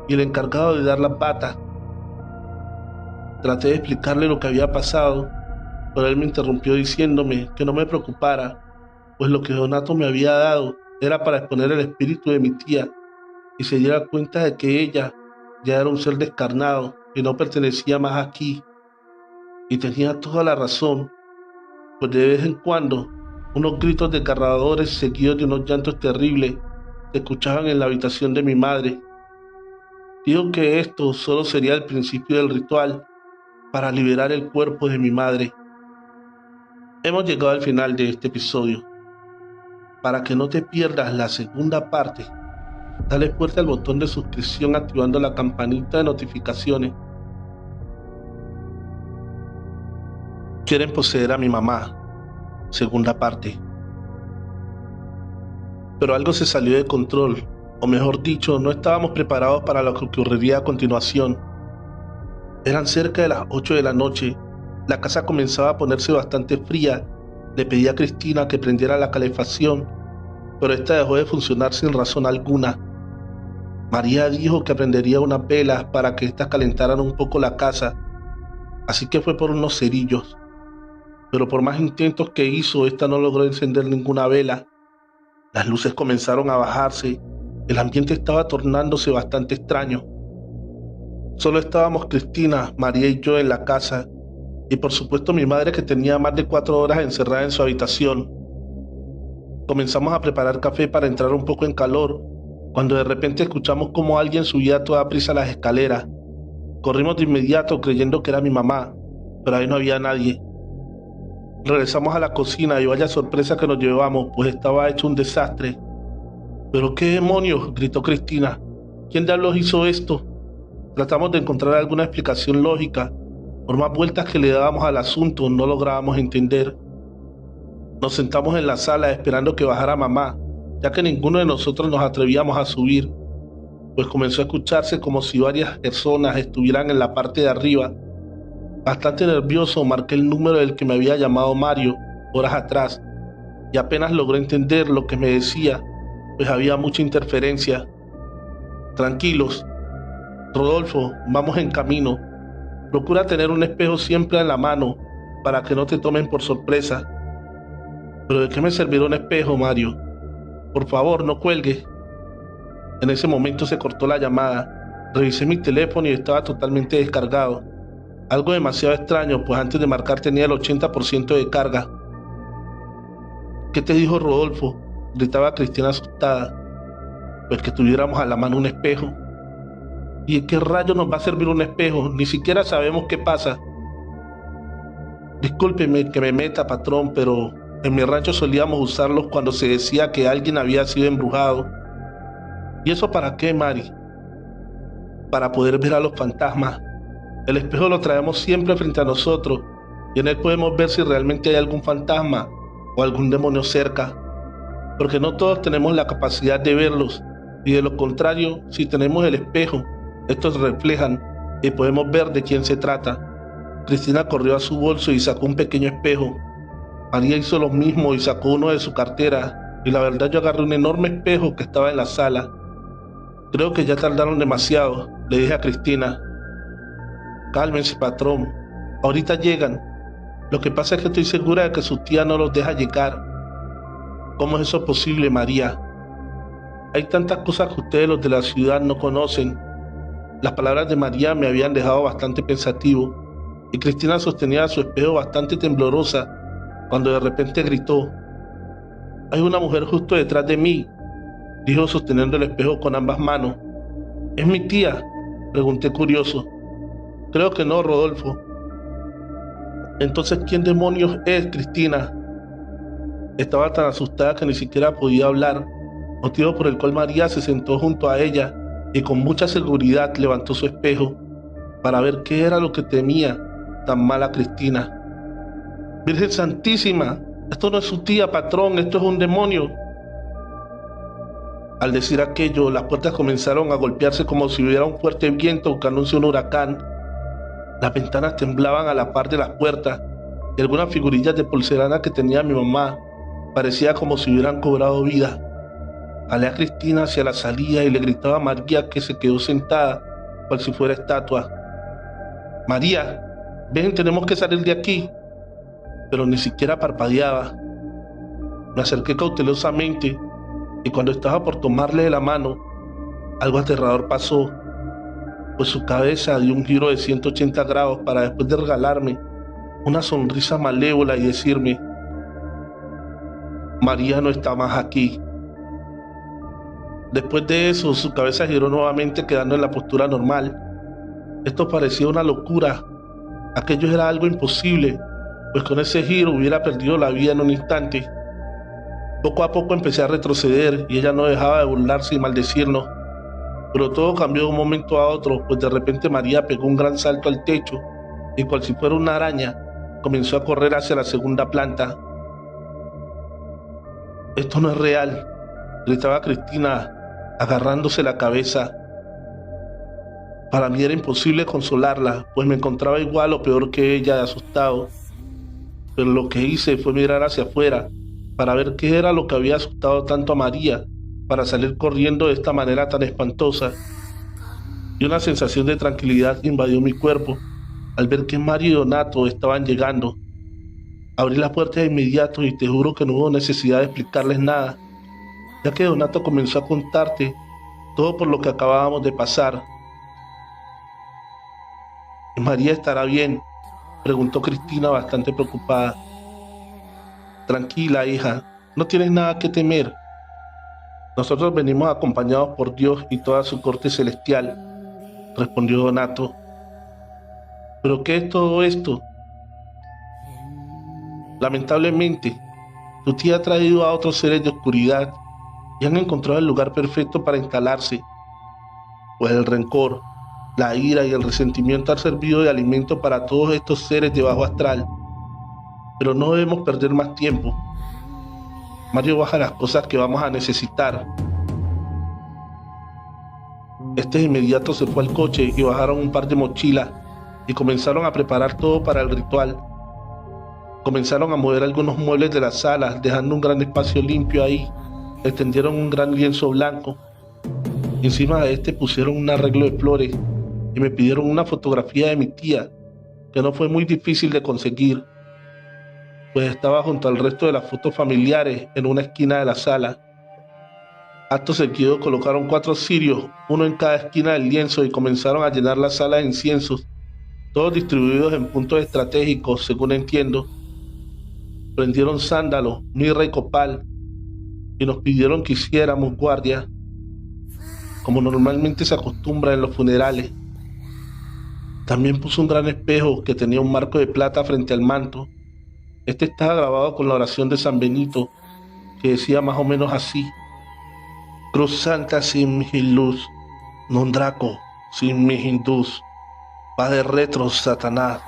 y el encargado de dar las batas. Traté de explicarle lo que había pasado, pero él me interrumpió diciéndome que no me preocupara, pues lo que Donato me había dado era para exponer el espíritu de mi tía y se diera cuenta de que ella ya era un ser descarnado y no pertenecía más aquí. Y tenía toda la razón, pues de vez en cuando unos gritos desgarradores seguidos de unos llantos terribles se escuchaban en la habitación de mi madre. Digo que esto solo sería el principio del ritual para liberar el cuerpo de mi madre. Hemos llegado al final de este episodio. Para que no te pierdas la segunda parte, dale fuerte al botón de suscripción activando la campanita de notificaciones. Quieren poseer a mi mamá, segunda parte. Pero algo se salió de control, o mejor dicho, no estábamos preparados para lo que ocurriría a continuación. Eran cerca de las 8 de la noche, la casa comenzaba a ponerse bastante fría. Le pedí a Cristina que prendiera la calefacción, pero esta dejó de funcionar sin razón alguna. María dijo que prendería unas velas para que éstas calentaran un poco la casa, así que fue por unos cerillos. Pero por más intentos que hizo, esta no logró encender ninguna vela. Las luces comenzaron a bajarse, el ambiente estaba tornándose bastante extraño. Solo estábamos Cristina, María y yo en la casa, y por supuesto mi madre, que tenía más de 4 horas encerrada en su habitación. Comenzamos a preparar café para entrar un poco en calor, cuando de repente escuchamos como alguien subía a toda prisa las escaleras. Corrimos de inmediato creyendo que era mi mamá, pero ahí no había nadie. Regresamos a la cocina y vaya sorpresa que nos llevamos, pues estaba hecho un desastre. ¿Pero qué demonios?, gritó Cristina. ¿Quién diablos hizo esto? Tratamos de encontrar alguna explicación lógica. Por más vueltas que le dábamos al asunto, no lográbamos entender. Nos sentamos en la sala esperando que bajara mamá, ya que ninguno de nosotros nos atrevíamos a subir, pues comenzó a escucharse como si varias personas estuvieran en la parte de arriba. Bastante nervioso, marqué el número del que me había llamado Mario horas atrás, y apenas logré entender lo que me decía, pues había mucha interferencia. Tranquilos, Rodolfo, vamos en camino. Procura tener un espejo siempre en la mano para que no te tomen por sorpresa. ¿Pero de qué me servirá un espejo, Mario? Por favor, no cuelgue. En ese momento se cortó la llamada. Revisé mi teléfono y estaba totalmente descargado. Algo demasiado extraño, pues antes de marcar tenía el 80% de carga. ¿Qué te dijo Rodolfo?, gritaba Cristina asustada. Pues que tuviéramos a la mano un espejo. ¿Y de qué rayo nos va a servir un espejo? Ni siquiera sabemos qué pasa. Discúlpeme que me meta, patrón, pero en mi rancho solíamos usarlos cuando se decía que alguien había sido embrujado. ¿Y eso para qué, Mari? Para poder ver a los fantasmas. El espejo lo traemos siempre frente a nosotros y en él podemos ver si realmente hay algún fantasma o algún demonio cerca, porque no todos tenemos la capacidad de verlos, y de lo contrario, si tenemos el espejo, estos reflejan y podemos ver de quién se trata. Cristina corrió a su bolso y sacó un pequeño espejo. María hizo lo mismo y sacó uno de su cartera, y la verdad yo agarré un enorme espejo que estaba en la sala. Creo que ya tardaron demasiado, le dije a Cristina. Cálmense, patrón, ahorita llegan. Lo que pasa es que estoy segura de que su tía no los deja llegar. ¿Cómo es eso posible, María? Hay tantas cosas que ustedes los de la ciudad no conocen. Las palabras de María me habían dejado bastante pensativo, y Cristina sostenía su espejo bastante temblorosa, cuando de repente gritó: «Hay una mujer justo detrás de mí», dijo sosteniendo el espejo con ambas manos. «¿Es mi tía?», pregunté curioso. «Creo que no, Rodolfo». «Entonces, ¿quién demonios es, Cristina?». Estaba tan asustada que ni siquiera podía hablar, motivo por el cual María se sentó junto a ella y con mucha seguridad levantó su espejo para ver qué era lo que temía tan mal a Cristina. «Virgen Santísima, esto no es su tía, patrón, esto es un demonio». Al decir aquello, las puertas comenzaron a golpearse como si hubiera un fuerte viento que anuncia un huracán. Las ventanas temblaban a la par de las puertas y algunas figurillas de porcelana que tenía mi mamá parecía como si hubieran cobrado vida. Jalé a Cristina hacia la salida y le gritaba a María, que se quedó sentada cual si fuera estatua. «María, ven, tenemos que salir de aquí». Pero ni siquiera parpadeaba. Me acerqué cautelosamente y cuando estaba por tomarle de la mano, algo aterrador pasó, pues su cabeza dio un giro de 180 grados para después de regalarme una sonrisa malévola y decirme: «María no está más aquí». Después de eso, su cabeza giró nuevamente, quedando en la postura normal. Esto parecía una locura. Aquello era algo imposible, pues con ese giro hubiera perdido la vida en un instante. Poco a poco empecé a retroceder y ella no dejaba de burlarse y maldecirnos. Pero todo cambió de un momento a otro, pues de repente María pegó un gran salto al techo y, cual si fuera una araña, comenzó a correr hacia la segunda planta. «Esto no es real», gritaba Cristina, agarrándose la cabeza. Para mí era imposible consolarla, pues me encontraba igual o peor que ella, de asustado. Pero lo que hice fue mirar hacia afuera para ver qué era lo que había asustado tanto a María para salir corriendo de esta manera tan espantosa. Y una sensación de tranquilidad invadió mi cuerpo al ver que Mario y Donato estaban llegando. Abrí la puerta de inmediato y te juro que no hubo necesidad de explicarles nada, ya que Donato comenzó a contarte todo por lo que acabábamos de pasar. «¿María estará bien?», preguntó Cristina bastante preocupada. «Tranquila, hija, no tienes nada que temer. Nosotros venimos acompañados por Dios y toda su corte celestial», respondió Donato. «¿Pero qué es todo esto?». «Lamentablemente, tu tía ha traído a otros seres de oscuridad y han encontrado el lugar perfecto para instalarse, pues el rencor, la ira y el resentimiento han servido de alimento para todos estos seres de bajo astral. Pero no debemos perder más tiempo. Mario baja las cosas que vamos a necesitar. Este de inmediato se fue al coche y bajaron un par de mochilas y comenzaron a preparar todo para el ritual. Comenzaron a mover algunos muebles de la sala, dejando un gran espacio limpio ahí. Extendieron un gran lienzo blanco. Encima de este pusieron un arreglo de flores y me pidieron una fotografía de mi tía, que no fue muy difícil de conseguir, pues estaba junto al resto de las fotos familiares en una esquina de la sala. Acto seguido colocaron 4 cirios, uno en cada esquina del lienzo, y comenzaron a llenar la sala de inciensos, todos distribuidos en puntos estratégicos, según entiendo. Prendieron sándalo, mirra y copal, y nos pidieron que hiciéramos guardia, como normalmente se acostumbra en los funerales. También puso un gran espejo que tenía un marco de plata frente al manto. Este estaba grabado con la oración de San Benito, que decía más o menos así: Cruz Santa sin mihi luz, non Draco sin mihi indus, Padre retro Satanás,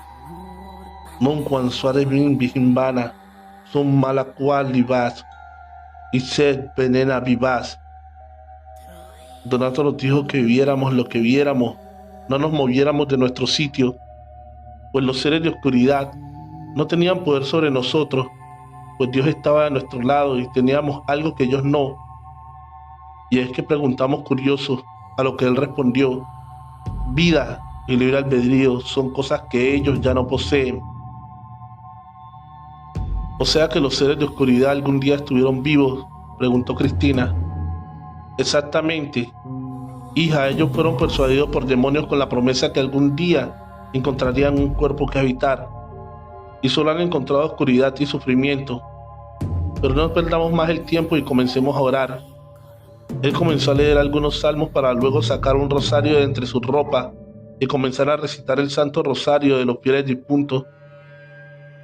non quan suare min vigimbana, son mala cual libas, y sed venena vivaz. Donato nos dijo que viéramos lo que viéramos, no nos moviéramos de nuestro sitio, pues los seres de oscuridad no tenían poder sobre nosotros, pues Dios estaba a nuestro lado y teníamos algo que ellos no. Y es que preguntamos curiosos, a lo que él respondió: vida y libre albedrío son cosas que ellos ya no poseen. ¿O sea que los seres de oscuridad algún día estuvieron vivos?, preguntó Cristina. Exactamente. Hija, ellos fueron persuadidos por demonios con la promesa que algún día encontrarían un cuerpo que habitar, y solo han encontrado oscuridad y sufrimiento. Pero no perdamos más el tiempo y comencemos a orar. Él comenzó a leer algunos salmos para luego sacar un rosario de entre sus ropas y comenzar a recitar el Santo Rosario de los fieles difuntos.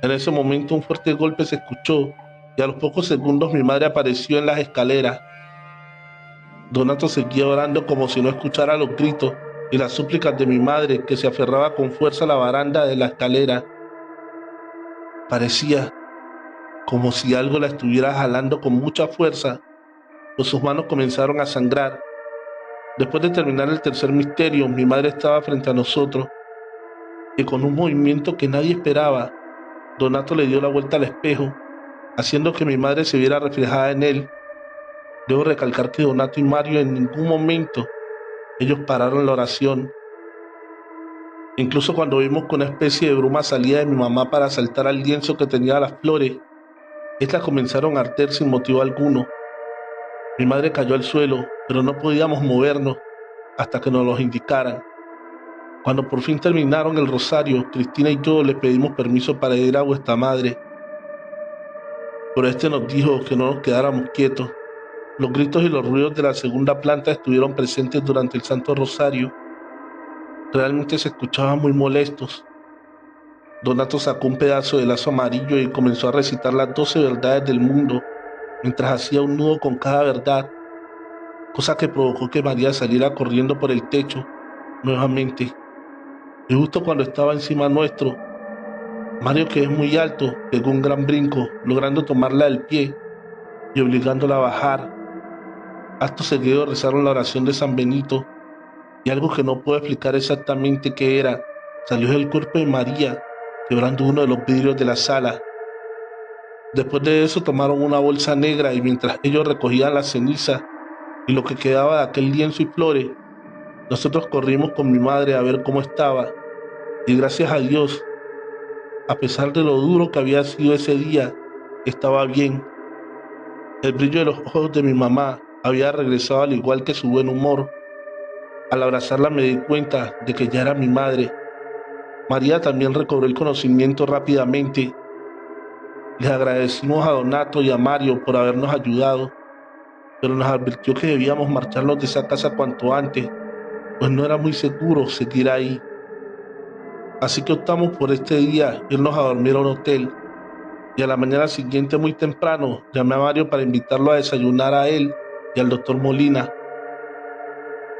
En ese momento un fuerte golpe se escuchó y a los pocos segundos mi madre apareció en las escaleras. Donato seguía orando como si no escuchara los gritos y las súplicas de mi madre, que se aferraba con fuerza a la baranda de la escalera. Parecía como si algo la estuviera jalando con mucha fuerza, pues sus manos comenzaron a sangrar. Después de terminar el tercer misterio, mi madre estaba frente a nosotros y con un movimiento que nadie esperaba, Donato le dio la vuelta al espejo, haciendo que mi madre se viera reflejada en él. Debo recalcar que Donato y Mario en ningún momento ellos pararon la oración. Incluso cuando vimos que una especie de bruma salía de mi mamá para saltar al lienzo que tenía las flores, estas comenzaron a arder sin motivo alguno. Mi madre cayó al suelo, pero no podíamos movernos hasta que nos los indicaran. Cuando por fin terminaron el rosario, Cristina y yo le pedimos permiso para ir a vuestra madre, pero este nos dijo que no nos quedáramos quietos. Los gritos y los ruidos de la segunda planta estuvieron presentes durante el Santo Rosario. Realmente se escuchaban muy molestos. Donato sacó un pedazo de lazo amarillo y comenzó a recitar las 12 verdades del mundo, mientras hacía un nudo con cada verdad, cosa que provocó que María saliera corriendo por el techo nuevamente. Y justo cuando estaba encima nuestro, Mario, que es muy alto, pegó un gran brinco, logrando tomarla del pie y obligándola a bajar. Acto seguido rezaron la oración de San Benito, y algo que no puedo explicar exactamente qué era, salió del cuerpo de María, quebrando uno de los vidrios de la sala. Después de eso tomaron una bolsa negra y mientras ellos recogían la ceniza y lo que quedaba de aquel lienzo y flores, nosotros corrimos con mi madre a ver cómo estaba, y gracias a Dios, a pesar de lo duro que había sido ese día, estaba bien. El brillo de los ojos de mi mamá había regresado, al igual que su buen humor. Al abrazarla me di cuenta de que ya era mi madre. María también recobró el conocimiento rápidamente. Les agradecimos a Donato y a Mario por habernos ayudado, pero nos advirtió que debíamos marcharnos de esa casa cuanto antes, pues no era muy seguro seguir ahí. Así que optamos por este día irnos a dormir a un hotel, y a la mañana siguiente muy temprano llamé a Mario para invitarlo a desayunar a él y al doctor Molina.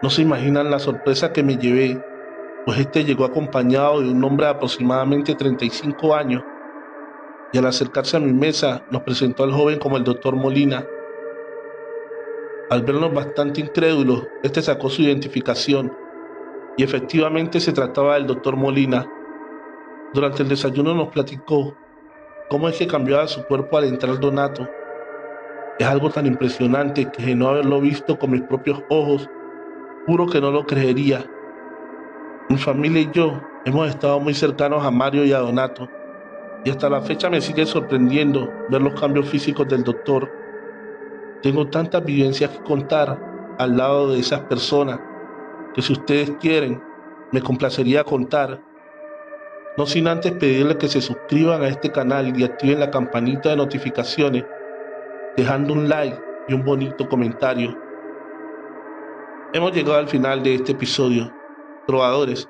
No se imaginan la sorpresa que me llevé, pues este llegó acompañado de un hombre de aproximadamente 35 años, y al acercarse a mi mesa nos presentó al joven como el doctor Molina. Al vernos bastante incrédulos, este sacó su identificación y efectivamente se trataba del doctor Molina. Durante el desayuno nos platicó cómo es que cambiaba su cuerpo al entrar Donato. Es algo tan impresionante que de no haberlo visto con mis propios ojos, juro que no lo creería. Mi familia y yo hemos estado muy cercanos a Mario y a Donato, y hasta la fecha me sigue sorprendiendo ver los cambios físicos del doctor. Tengo tantas vivencias que contar al lado de esas personas que, si ustedes quieren, me complacería contar. No sin antes pedirles que se suscriban a este canal y activen la campanita de notificaciones, dejando un like y un bonito comentario. Hemos llegado al final de este episodio. Trovadores,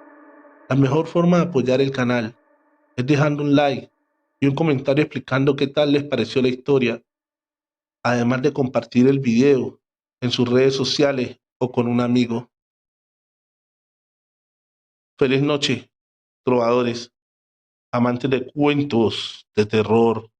la mejor forma de apoyar el canal es dejando un like y un comentario explicando qué tal les pareció la historia, además de compartir el video en sus redes sociales o con un amigo. Feliz noche, trovadores, amantes de cuentos de terror.